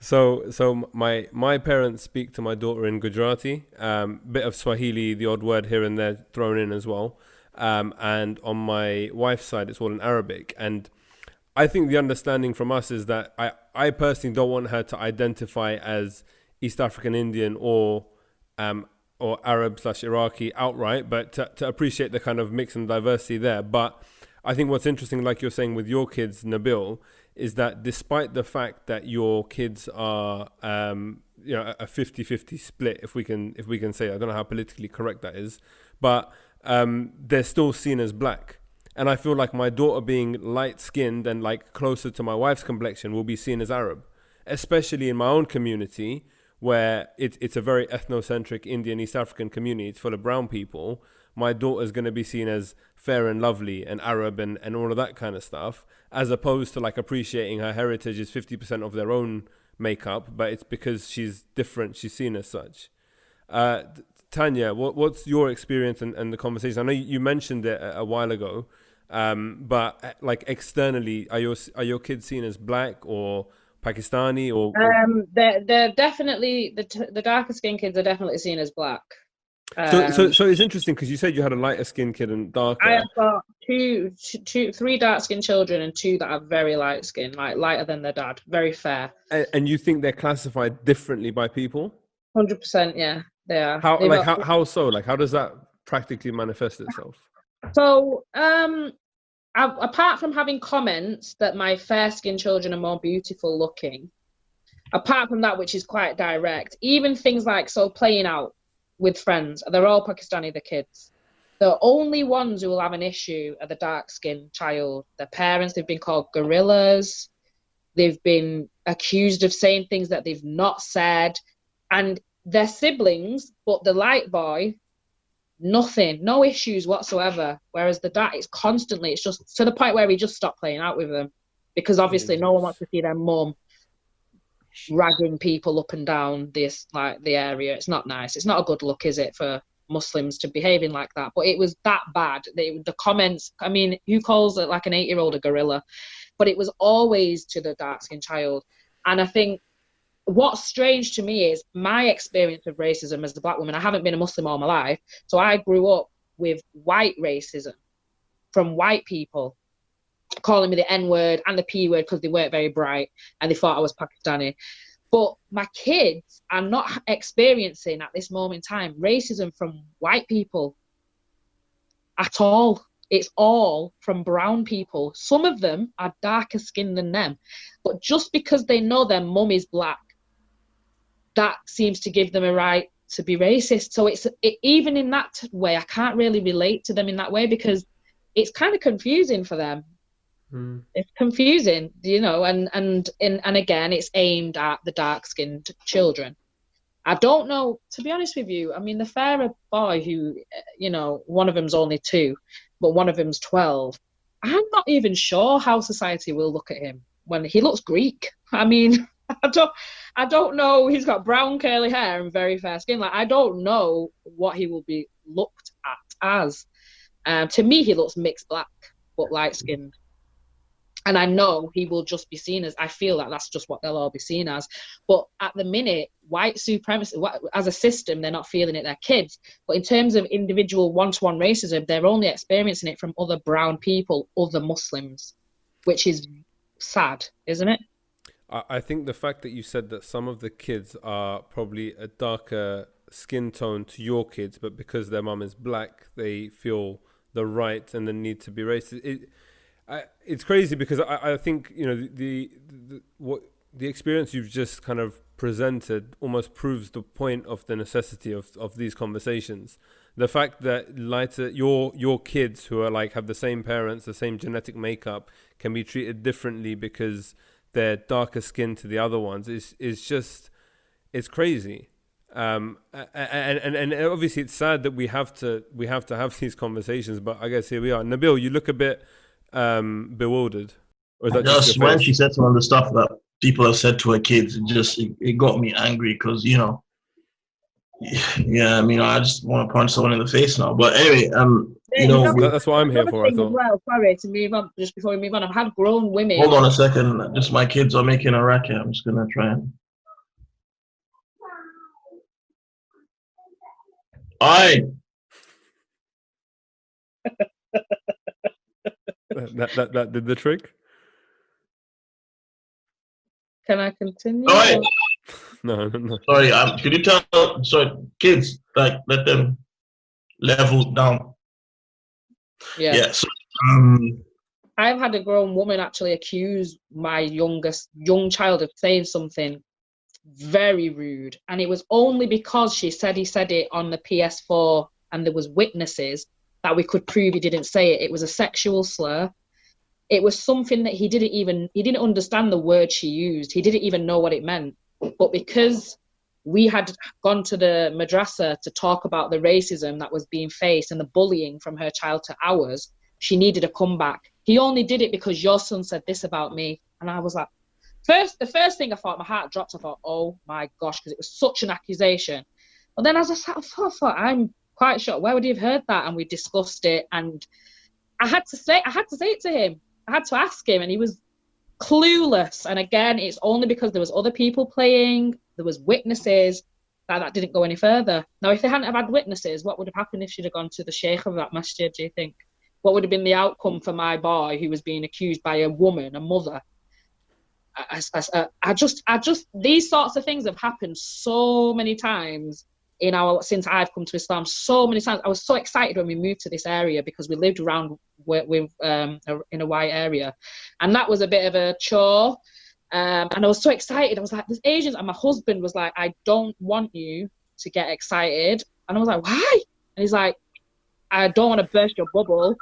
So my parents speak to my daughter in Gujarati, bit of Swahili, the odd word here and there thrown in as well, and on my wife's side it's all in Arabic. And I think the understanding from us is that I personally don't want her to identify as East African Indian or Arab/Iraqi outright, but to appreciate the kind of mix and diversity there. But I think what's interesting, like you're saying with your kids, Nabil, is that despite the fact that your kids are a 50-50 split, if we can say, I don't know how politically correct that is, but they're still seen as black. And I feel like my daughter being light-skinned and like closer to my wife's complexion will be seen as Arab, especially in my own community where it's a very ethnocentric Indian East African community. It's full of brown people. My daughter's going to be seen as fair and lovely and Arab and all of that kind of stuff, as opposed to like appreciating her heritage is 50% of their own makeup, but it's because she's different. She's seen as such. Tanya, what's your experience and the conversation? I know you mentioned it a while ago, but like externally, are your kids seen as black or Pakistani or? They're definitely the darker skinned kids are definitely seen as black. So it's interesting because you said you had a lighter skinned kid and darker. I have got three dark skinned children and two that are very light skinned, like lighter than their dad, very fair. And you think they're classified differently by people? 100%, yeah, they are. How so? Like, how does that practically manifest itself? So, apart from having comments that my fair-skinned children are more beautiful looking, apart from that, which is quite direct, even things like playing out with friends, they're all Pakistani, the kids. The only ones who will have an issue are the dark-skinned child. Their parents, they've been called gorillas. They've been accused of saying things that they've not said. And their siblings, but the light boy, nothing, no issues whatsoever. Whereas the dark, it's just to the point where we just stop playing out with them. Because obviously no one wants to see their mum ragging people up and down the area. It's not nice. It's not a good look, is it, for Muslims to behaving like that? But it was that bad. The comments, I mean, who calls it like an 8-year-old a gorilla? But it was always to the dark-skinned child. And I think what's strange to me is my experience of racism as a black woman. I haven't been a Muslim all my life. So I grew up with white racism from white people calling me the N-word and the P-word because they weren't very bright and they thought I was Pakistani. But my kids are not experiencing at this moment in time racism from white people at all. It's all from brown people. Some of them are darker skinned than them. But just because they know their mum is black, that seems to give them a right to be racist. So even in that way, I can't really relate to them in that way because it's kind of confusing for them. It's confusing, and again, it's aimed at the dark-skinned children. I don't know, to be honest with you. I mean, the fairer boy who, one of them's only 2, but one of them's 12. I'm not even sure how society will look at him when he looks Greek. I mean, I don't know. He's got brown curly hair and very fair skin. Like, I don't know what he will be looked at as. To me, he looks mixed black, but light-skinned. And I know he will just be seen as, I feel like that's just what they'll all be seen as. But at the minute, white supremacy, as a system, they're not feeling it, they're kids. But in terms of individual one-to-one racism, they're only experiencing it from other brown people, other Muslims, which is sad, isn't it? I think the fact that you said that some of the kids are probably a darker skin tone to your kids, but because their mum is black, they feel the right and the need to be racist. It's crazy because I think the experience you've just kind of presented almost proves the point of the necessity of these conversations. The fact that your kids who are have the same parents, the same genetic makeup, can be treated differently because they're darker skinned to the other ones it's crazy. And obviously it's sad that we have to have these conversations, but I guess here we are. Nabil, you look a bit bewildered. Or is that just when she said some of the stuff that people have said to her kids, it got me angry because I just want to punch someone in the face now. But anyway, that's what I'm here for. I thought. Well, sorry to move on. Just before we move on, I've had grown women. Hold on a second. Just my kids are making a racket. I'm just gonna try and. Aye. That did the trick. Can I continue? All right. No. Sorry, could you tell? Sorry, kids, let them level down. Yeah. Yes. I've had a grown woman actually accuse my young child of saying something very rude, and it was only because he said it on the PS4 and there was witnesses that we could prove he didn't say it. It was a sexual slur. It was something that he didn't understand the word she used. He didn't even know what it meant. But because we had gone to the madrasa to talk about the racism that was being faced and the bullying from her child to ours, she needed a comeback. He only did it because your son said this about me. And I was like, the first thing I thought, my heart dropped. I thought, oh my gosh, because it was such an accusation. But then as I sat, I thought, I'm quite sure. Where would he have heard that? And we discussed it, and I had to say it to him. I had to ask him, and he was clueless. And again, it's only because there was other people playing, there was witnesses, that didn't go any further. Now, if they hadn't have had witnesses, what would have happened if she'd have gone to the sheikh of that masjid, do you think? What would have been the outcome for my boy who was being accused by a woman, a mother? I just these sorts of things have happened so many times since I've come to Islam. So many times. I was so excited when we moved to this area because we lived around in a white area, and that was a bit of a chore. And I was so excited. I was like, "There's Asians," and my husband was like, "I don't want you to get excited." And I was like, "Why?" And he's like, "I don't want to burst your bubble."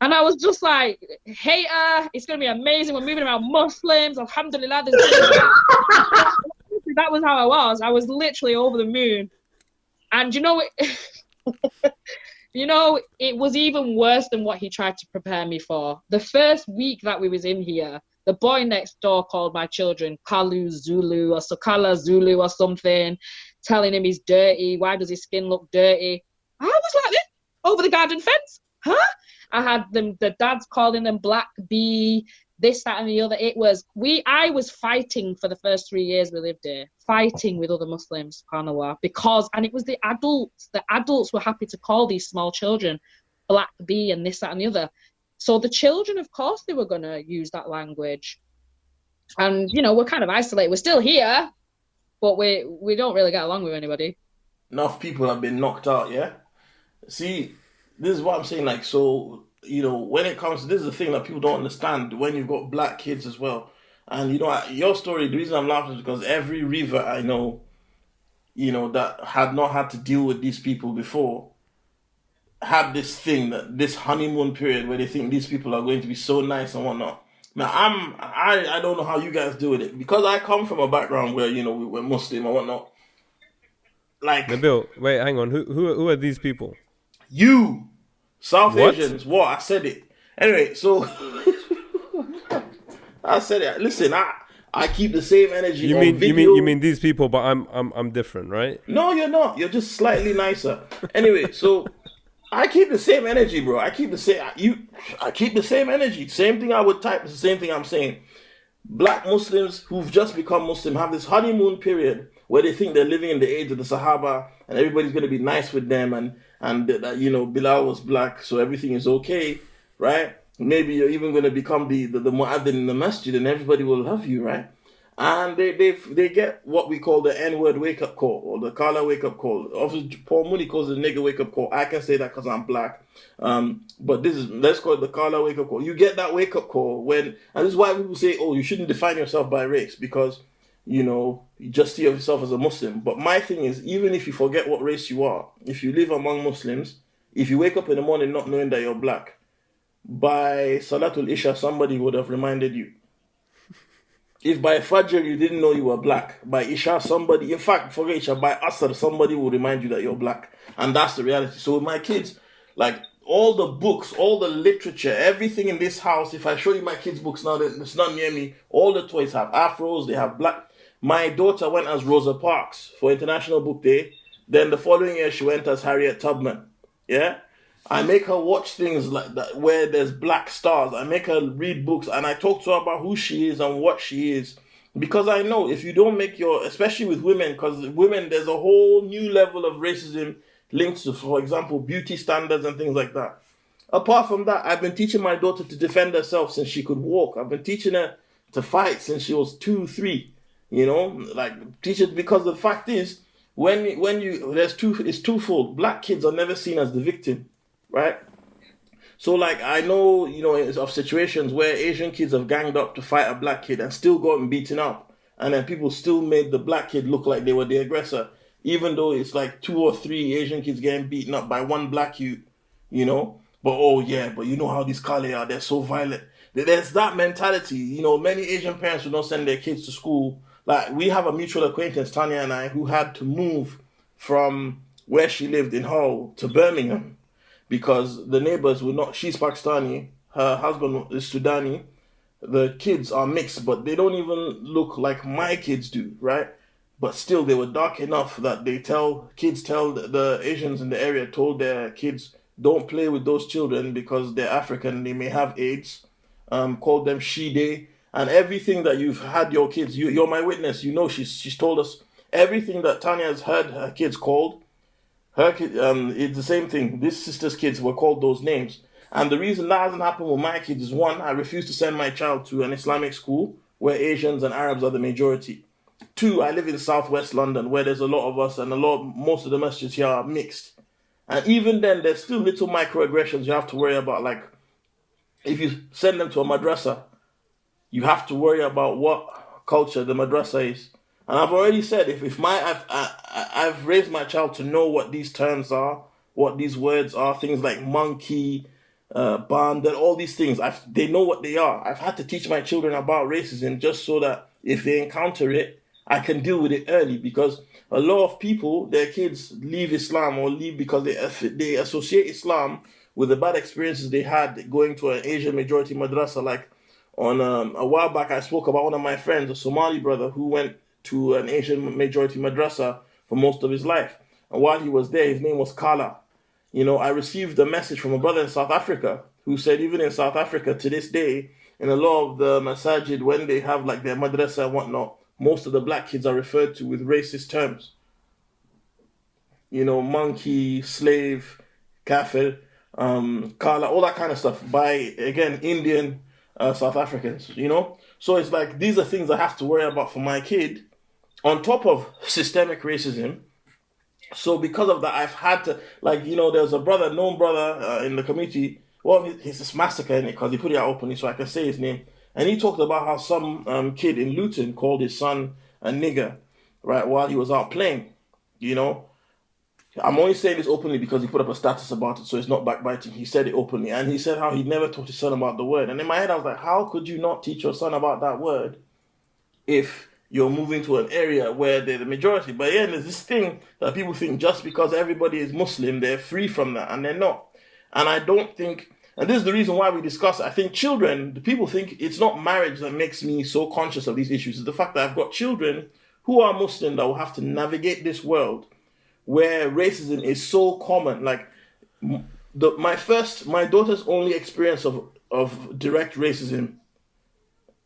And I was just like, hater, it's going to be amazing. We're moving around Muslims. Alhamdulillah. That was how I was. I was literally over the moon. And you know, it was even worse than what he tried to prepare me for. The first week that we was in here, the boy next door called my children Kalu Zulu or Sokala Zulu or something, telling him he's dirty. Why does his skin look dirty? I was like this, over the garden fence. Huh? I had the dads calling them Black Bee, this, that, and the other. I was fighting for the first 3 years we lived here, fighting with other Muslims, subhanAllah, and it was the adults were happy to call these small children Black Bee and this, that, and the other. So the children, of course, they were going to use that language. And, we're kind of isolated. We're still here, but we don't really get along with anybody. Enough people have been knocked out, yeah? See, this is what I'm saying, like, so, when it comes to, this is the thing that people don't understand when you've got black kids as well. And, your story, the reason I'm laughing is because every revert I know, that had not had to deal with these people before, had this thing, this honeymoon period where they think these people are going to be so nice and whatnot. Now, I don't know how you guys do with it, because I come from a background where, we're Muslim and whatnot. Like, Nabil, wait, hang on. Who are these people? You, South What? Asians. What? I said it. Anyway, so I said it. Listen, I keep the same energy. You mean these people, but I'm different, right? No, you're not. You're just slightly nicer. Anyway, so I keep the same energy, bro. I keep the same energy. Same thing I would type. It's the same thing I'm saying. Black Muslims who've just become Muslim have this honeymoon period where they think they're living in the age of the Sahaba and everybody's going to be nice with them and Bilal was black, so everything is okay, right? Maybe you're even going to become the mu'adhin in the masjid and everybody will love you, right? And they get what we call the N-word wake-up call or the Kala wake-up call. Obviously, Paul Mooney calls it a nigger wake-up call. I can say that because I'm black. But let's call it the Kala wake-up call. You get that wake-up call and this is why people say, oh, you shouldn't define yourself by race because, you just see yourself as a Muslim. But my thing is, even if you forget what race you are, if you live among Muslims, if you wake up in the morning not knowing that you're black, by Salatul Isha, somebody would have reminded you. If by Fajr you didn't know you were black, by Isha somebody, in fact, forget Isha, by Asr somebody will remind you that you're black. And that's the reality. So with my kids, like all the books, all the literature, everything in this house, if I show you my kids' books now, it's not near me, all the toys have afros, they have black. My daughter went as Rosa Parks for International Book Day. Then the following year she went as Harriet Tubman. Yeah? I make her watch things like that where there's black stars. I make her read books and I talk to her about who she is and what she is. Because I know if you don't make especially with women, because women, there's a whole new level of racism linked to, for example, beauty standards and things like that. Apart from that, I've been teaching my daughter to defend herself since she could walk. I've been teaching her to fight since she was 2, 3. Teach it, because the fact is, it's twofold. Black kids are never seen as the victim. Right? So, like, I know, of situations where Asian kids have ganged up to fight a black kid and still gotten beaten up. And then people still made the black kid look like they were the aggressor. Even though it's like 2 or 3 Asian kids getting beaten up by one black youth, But, but you know how these Kale are, they're so violent. There's that mentality. Many Asian parents who don't send their kids to school. Like, we have a mutual acquaintance, Tanya and I, who had to move from where she lived in Hull to Birmingham. Because the neighbors she's Pakistani, her husband is Sudani, the kids are mixed, but they don't even look like my kids do, right? But still, they were dark enough that kids tell the Asians in the area told their kids don't play with those children because they're African, they may have AIDS. Called them Shide, and everything that you've had your kids. You're my witness. You know she's told us everything that Tanya has heard her kids called. Her kid, it's the same thing. This sister's kids were called those names. And the reason that hasn't happened with my kids is one, I refuse to send my child to an Islamic school where Asians and Arabs are the majority. Two, I live in southwest London where there's a lot of us and most of the masjids here are mixed. And even then, there's still little microaggressions you have to worry about. Like, if you send them to a madrasa, you have to worry about what culture the madrasa is. And I've already said, I've raised my child to know what these terms are, what these words are, things like monkey, band, and all these things. They know what they are. I've had to teach my children about racism just so that if they encounter it, I can deal with it early, because a lot of people, their kids leave Islam or leave because they associate Islam with the bad experiences they had going to an Asian majority madrasa. Like on a while back, I spoke about one of my friends, a Somali brother who went to an Asian majority madrasa for most of his life. And while he was there, his name was Kala. You know, I received a message from a brother in South Africa who said even in South Africa to this day, in a lot of the masajid, when they have like their madrasa and whatnot, most of the black kids are referred to with racist terms. You know, monkey, slave, kafir, kala, all that kind of stuff by, again, Indian South Africans, you know? So it's like, these are things I have to worry about for my kid, on top of systemic racism. So because of that, I've had to, like, you know, there's a known brother in the community. Well, he's just massacring it because he put it out openly so I can say his name. And he talked about how some kid in Luton called his son a nigger, right, while he was out playing, you know. I'm only saying this openly because he put up a status about it, so it's not backbiting. He said it openly. And he said how he never taught his son about the word. And in my head, I was like, how could you not teach your son about that word if you're moving to an area where they're the majority? But yeah, there's this thing that people think just because everybody is Muslim, they're free from that, and they're not. And I don't think, and this is the reason why we discuss it, I think the people think it's not marriage that makes me so conscious of these issues. It's the fact that I've got children who are Muslim that will have to navigate this world where racism is so common. Like, my daughter's only experience of direct racism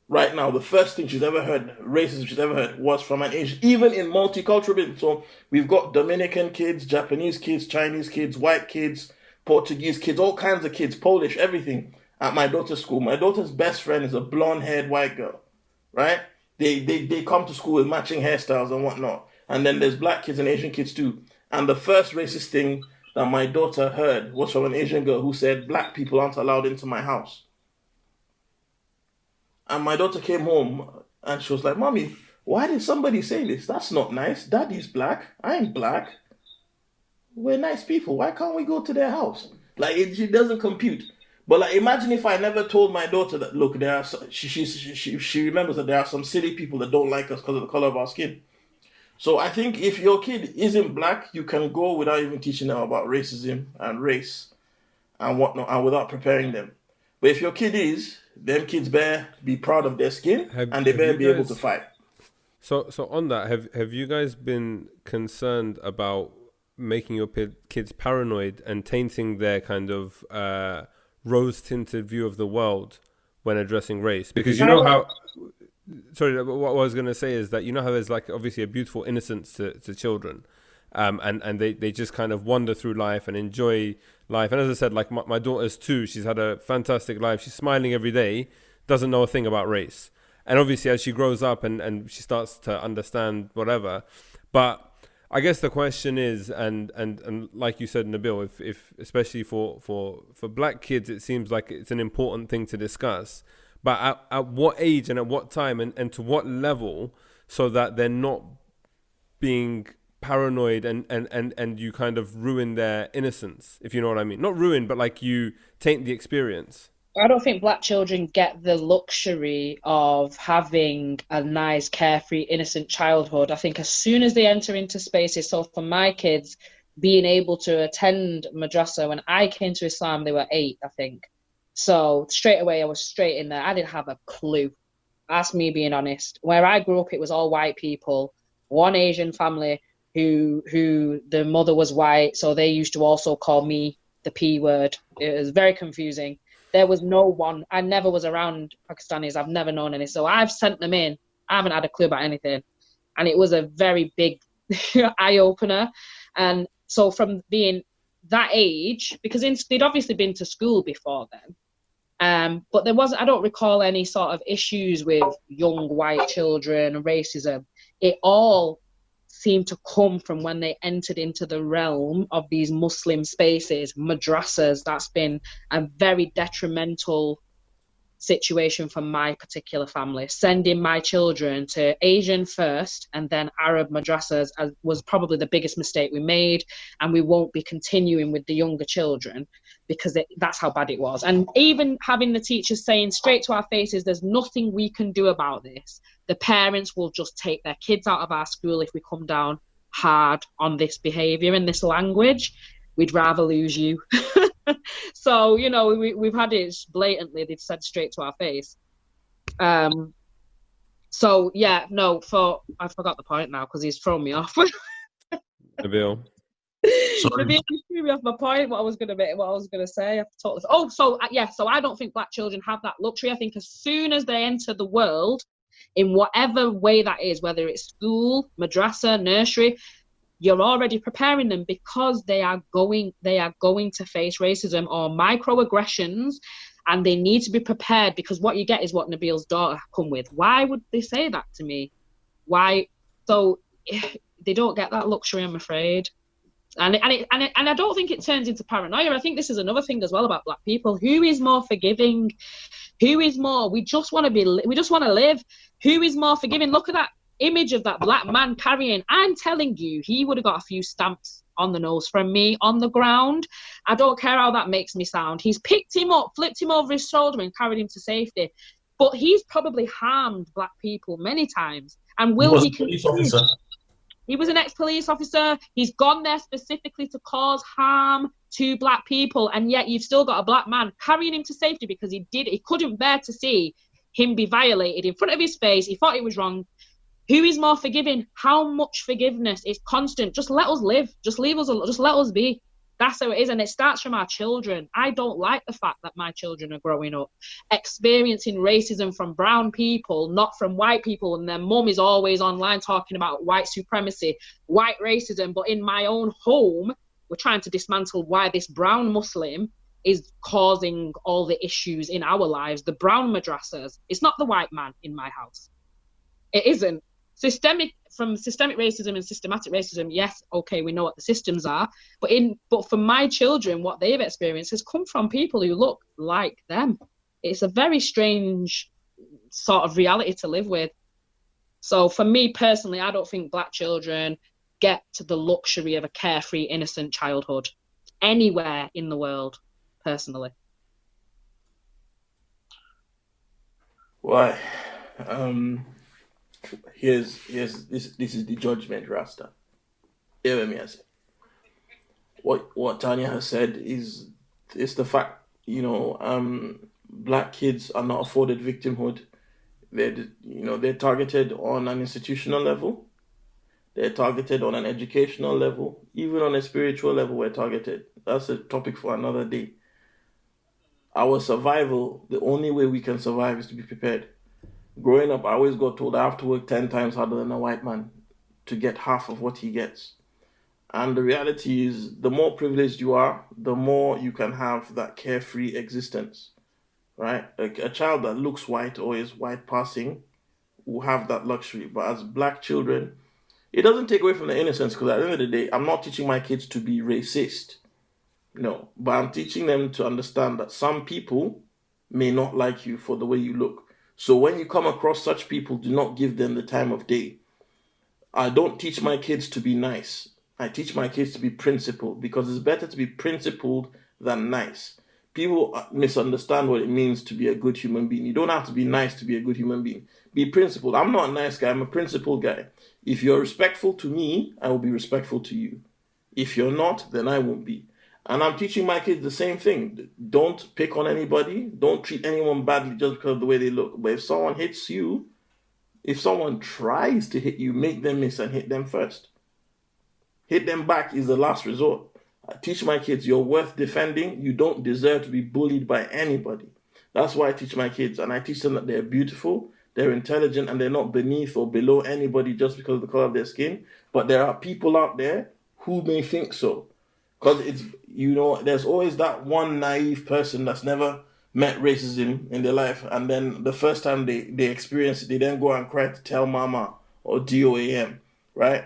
right now, the first thing she's ever heard, racism she's ever heard, was from an Asian, even in multiculturalism. So we've got Dominican kids, Japanese kids, Chinese kids, white kids, Portuguese kids, all kinds of kids, Polish, everything at my daughter's school. My daughter's best friend is a blonde-haired white girl, right? They come to school with matching hairstyles and whatnot. And then there's black kids and Asian kids too. And the first racist thing that my daughter heard was from an Asian girl who said, black people aren't allowed into my house. And my daughter came home and she was like, Mommy, why did somebody say this? That's not nice. Daddy's black. I ain't black. We're nice people. Why can't we go to their house? Like, it doesn't compute. But like, imagine if I never told my daughter that, look, she remembers that there are some silly people that don't like us because of the color of our skin. So I think if your kid isn't black, you can go without even teaching them about racism and race and whatnot, and without preparing them. But if your kid is, them kids better be proud of their skin and they better be able to fight. So on that, have you guys been concerned about making your kids paranoid and tainting their kind of rose-tinted view of the world when addressing race? Because you know how... Sorry, what I was going to say is that you know how there's like obviously a beautiful innocence to children, and they just kind of wander through life and enjoy life. And as I said, like my daughter's 2, she's had a fantastic life. She's smiling every day, doesn't know a thing about race. And obviously as she grows up and she starts to understand whatever. But I guess the question is, and like you said, Nabil, if especially for black kids, it seems like it's an important thing to discuss. But at what age and at what time and to what level, so that they're not being paranoid and you kind of ruin their innocence, if you know what I mean. Not ruin, but like you taint the experience. I don't think black children get the luxury of having a nice, carefree, innocent childhood. I think as soon as they enter into spaces, so for my kids, being able to attend madrasa, when I came to Islam, they were 8, I think. So straight away, I was straight in there. I didn't have a clue. That's me being honest. Where I grew up, it was all white people. One Asian family who the mother was white, so they used to also call me the P word. It was very confusing. There was no one. I never was around Pakistanis. I've never known any. So I've sent them in. I haven't had a clue about anything. And it was a very big eye opener. And so from being that age, because they'd obviously been to school before then, but I don't recall any sort of issues with young white children, racism. It all seemed to come from when they entered into the realm of these Muslim spaces, madrasas. That's been a very detrimental situation for my particular family. Sending my children to Asian first and then Arab madrasas was probably the biggest mistake we made, and we won't be continuing with the younger children because that's how bad it was. And even having the teachers saying straight to our faces, there's nothing we can do about this. The parents will just take their kids out of our school if we come down hard on this behaviour and this language. We'd rather lose you. So, you know, we've had it blatantly. They've said straight to our face. So, yeah, no, I forgot the point now because he's thrown me off. Nabil. Nabil threw me off my point, what I was going to say. I totally. So I don't think black children have that luxury. I think as soon as they enter the world, in whatever way that is, whether it's school, madrasa, nursery, you're already preparing them because they are going to face racism or microaggressions, and they need to be prepared because what you get is what Nabil's daughter come with. Why would they say that to me? Why? So they don't get that luxury, I'm afraid. And I don't think it turns into paranoia. I think this is another thing as well about black people. Who is more forgiving? Who is more? We just want to live. Who is more forgiving? Look at that image of that black man carrying. I'm telling you, he would have got a few stamps on the nose from me on the ground. I don't care how that makes me sound. He's picked him up, flipped him over his shoulder and carried him to safety. But he's probably harmed black people many times. And will he continue? He was an ex-police officer. He's gone there specifically to cause harm to black people. And yet you've still got a black man carrying him to safety because he couldn't bear to see him be violated in front of his face. He thought it was wrong. Who is more forgiving? How much forgiveness is constant? Just let us live. Just leave us alone. Just let us be. That's how it is. And it starts from our children. I don't like the fact that my children are growing up experiencing racism from brown people, not from white people. And their mum is always online talking about white supremacy, white racism. But in my own home, we're trying to dismantle why this brown Muslim is causing all the issues in our lives. The brown madrasas. It's not the white man in my house. It isn't. Systemic racism and systematic racism, yes, okay, we know what the systems are, but for my children, what they've experienced has come from people who look like them. It's a very strange sort of reality to live with. So for me personally, I don't think black children get to the luxury of a carefree, innocent childhood anywhere in the world, personally. Why? Here's this is the judgment, Rasta. Hear me, I say. What Tanya has said is the fact, black kids are not afforded victimhood. They're targeted on an institutional level. They're targeted on an educational level, even on a spiritual level. We're targeted. That's a topic for another day. Our survival, the only way we can survive is to be prepared. Growing up, I always got told I have to work 10 times harder than a white man to get half of what he gets. And the reality is, the more privileged you are, the more you can have that carefree existence, right? A child that looks white or is white passing will have that luxury. But as black children, it doesn't take away from the innocence, because at the end of the day, I'm not teaching my kids to be racist. No, but I'm teaching them to understand that some people may not like you for the way you look. So when you come across such people, do not give them the time of day. I don't teach my kids to be nice. I teach my kids to be principled, because it's better to be principled than nice. People misunderstand what it means to be a good human being. You don't have to be nice to be a good human being. Be principled. I'm not a nice guy. I'm a principled guy. If you're respectful to me, I will be respectful to you. If you're not, then I won't be. And I'm teaching my kids the same thing. Don't pick on anybody. Don't treat anyone badly just because of the way they look. But if someone hits you, if someone tries to hit you, make them miss and hit them first. Hit them back is the last resort. I teach my kids, you're worth defending. You don't deserve to be bullied by anybody. That's why I teach my kids. And I teach them that they're beautiful, they're intelligent, and they're not beneath or below anybody just because of the color of their skin. But there are people out there who may think so. Because it's, there's always that one naive person that's never met racism in their life. And then the first time they experience it, they then go and cry to tell mama or DOAM, right?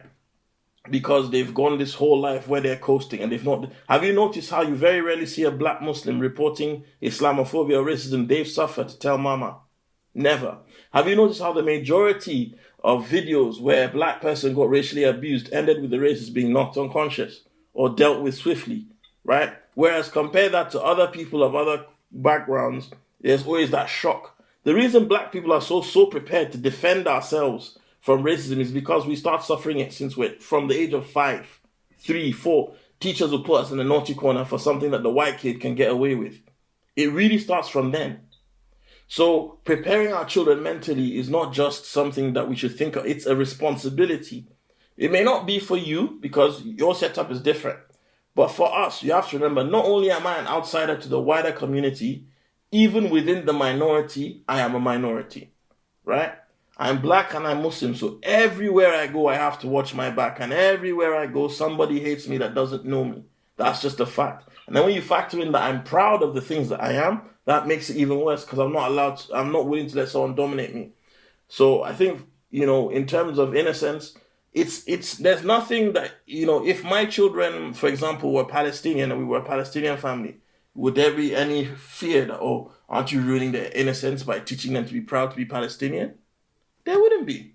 Because they've gone this whole life where they're coasting and they've not. Have you noticed how you very rarely see a black Muslim reporting Islamophobia or racism they've suffered to tell mama? Never. Have you noticed how the majority of videos where a black person got racially abused ended with the racist being knocked unconscious or dealt with swiftly, right? Whereas compare that to other people of other backgrounds, there's always that shock. The reason black people are so prepared to defend ourselves from racism is because we start suffering it since we're from the age of 5, 3, 4. Teachers will put us in the naughty corner for something that the white kid can get away with. It really starts from then. So preparing our children mentally is not just something that we should think of. It's a responsibility. It may not be for you because your setup is different. But for us, you have to remember, not only am I an outsider to the wider community, even within the minority, I am a minority, right? I'm black and I'm Muslim, so everywhere I go, I have to watch my back. And everywhere I go, somebody hates me that doesn't know me. That's just a fact. And then when you factor in that I'm proud of the things that I am, that makes it even worse because I'm not willing to let someone dominate me. So I think, in terms of innocence, there's nothing that, if my children, for example, were Palestinian and we were a Palestinian family, would there be any fear that, oh, aren't you ruining their innocence by teaching them to be proud to be Palestinian? There wouldn't be.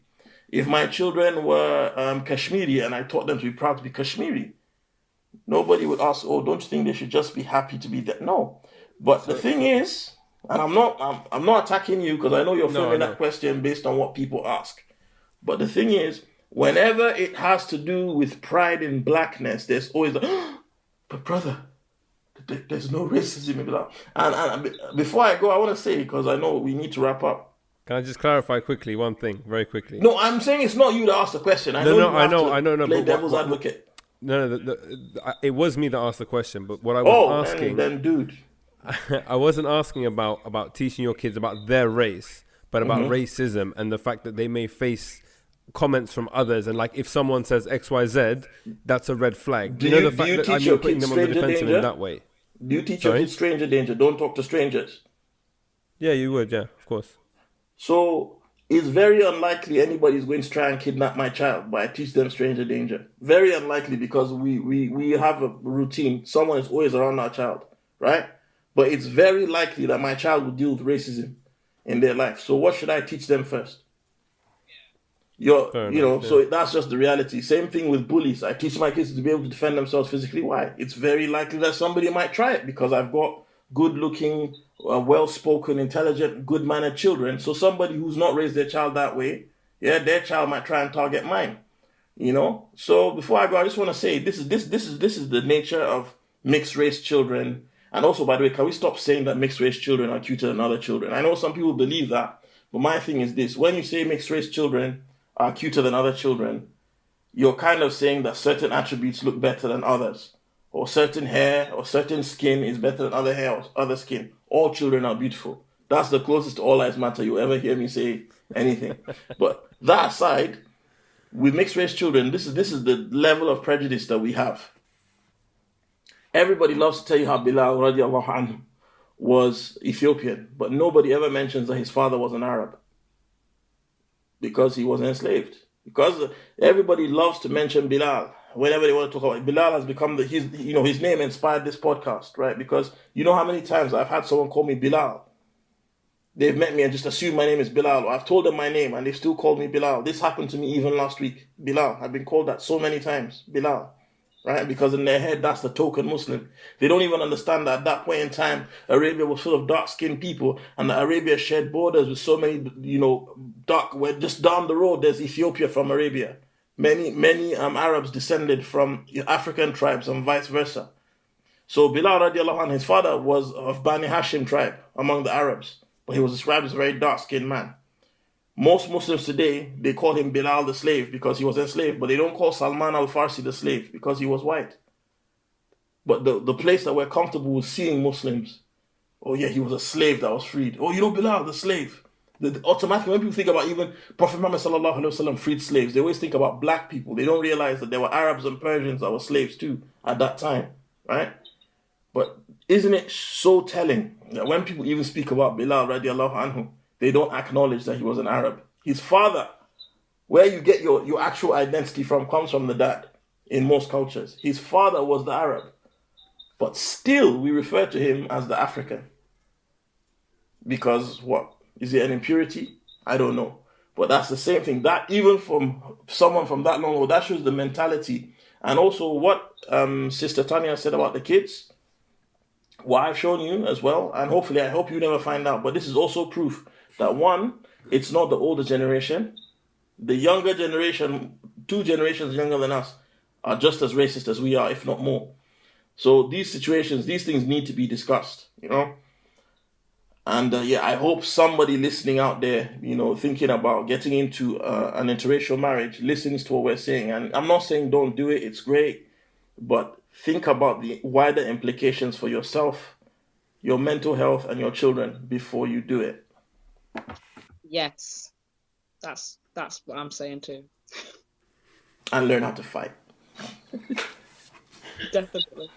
If my children were Kashmiri and I taught them to be proud to be Kashmiri, nobody would ask, oh, don't you think they should just be happy to be that? No. But the thing is, and I'm not attacking you because I know you're framing that question based on what people ask. But the thing is, whenever it has to do with pride in blackness, there's always but brother, there's no racism in that. And before I go, I want to say, because I know we need to wrap up. Can I just clarify quickly one thing, very quickly? No, I'm saying it's not you that asked the question. I know. Play devil's advocate. No, it was me that asked the question. But what I was asking, then dude, I wasn't asking about teaching your kids about their race, but about racism and the fact that they may face comments from others. And like if someone says XYZ, that's a red flag. Do you know the fact that I'm putting them on the defensive in that way? Do you teach your kids stranger danger? Don't talk to strangers. Yeah, you would. Yeah, of course. So it's very unlikely anybody is going to try and kidnap my child, but I teach them stranger danger. Very unlikely because we have a routine. Someone is always around our child, right? But it's very likely that my child will deal with racism in their life. So what should I teach them first? So that's just the reality. Same thing with bullies. I teach my kids to be able to defend themselves physically. Why? It's very likely that somebody might try it because I've got good-looking, well-spoken, intelligent, good-mannered children. So somebody who's not raised their child that way, their child might try and target mine. So before I go, I just want to say this is the nature of mixed race children. And also, by the way, can we stop saying that mixed race children are cuter than other children? I know some people believe that, but my thing is this: when you say mixed race children are cuter than other children, you're kind of saying that certain attributes look better than others, or certain hair or certain skin is better than other hair or other skin. All children are beautiful. That's the closest to all lives matter you'll ever hear me say anything. But that aside, with mixed race children, this is the level of prejudice that we have. Everybody loves to tell you how Bilal radiallahu anhu was Ethiopian, but nobody ever mentions that his father was an Arab because he was enslaved. Because everybody loves to mention Bilal whenever they want to talk about it. Bilal has become his name inspired this podcast, right? Because you know how many times I've had someone call me Bilal. They've met me and just assumed my name is Bilal. Or I've told them my name and they've still called me Bilal. This happened to me even last week. Bilal. I've been called that so many times. Bilal. Right? Because in their head, that's the token Muslim. They don't even understand that at that point in time, Arabia was full of dark-skinned people, and that Arabia shared borders with so many, dark. Where just down the road, there's Ethiopia from Arabia. Many Arabs descended from African tribes and vice versa. So Bilal radiallahu anhu, his father was of Bani Hashim tribe among the Arabs, but he was described as a very dark-skinned man. Most Muslims today, they call him Bilal the slave because he was enslaved, but they don't call Salman al-Farsi the slave because he was white. But the place that we're comfortable with seeing Muslims, oh yeah, he was a slave that was freed. Oh, you know Bilal, the slave. Automatically, when people think about even Prophet Muhammad sallallahu alaihi wasallam freed slaves, they always think about black people. They don't realize that there were Arabs and Persians that were slaves too at that time, right? But isn't it so telling that when people even speak about Bilal radiallahu anhu, they don't acknowledge that he was an Arab? His father, where you get your actual identity from, comes from the dad in most cultures. His father was the Arab. But still, we refer to him as the African. Because what? Is it an impurity? I don't know. But that's the same thing. That even from someone from that long ago, that shows the mentality. And also what Sister Tanya said about the kids, what I've shown you as well, and hopefully I hope you never find out, but this is also proof that one, it's not the older generation. The younger generation, 2 generations younger than us, are just as racist as we are, if not more. So these situations, these things need to be discussed, you know. And I hope somebody listening out there, you know, thinking about getting into an interracial marriage, listens to what we're saying. And I'm not saying don't do it, it's great. But think about the wider implications for yourself, your mental health, and your children before you do it. Yes, that's what I'm saying too. And learn how to fight. Definitely.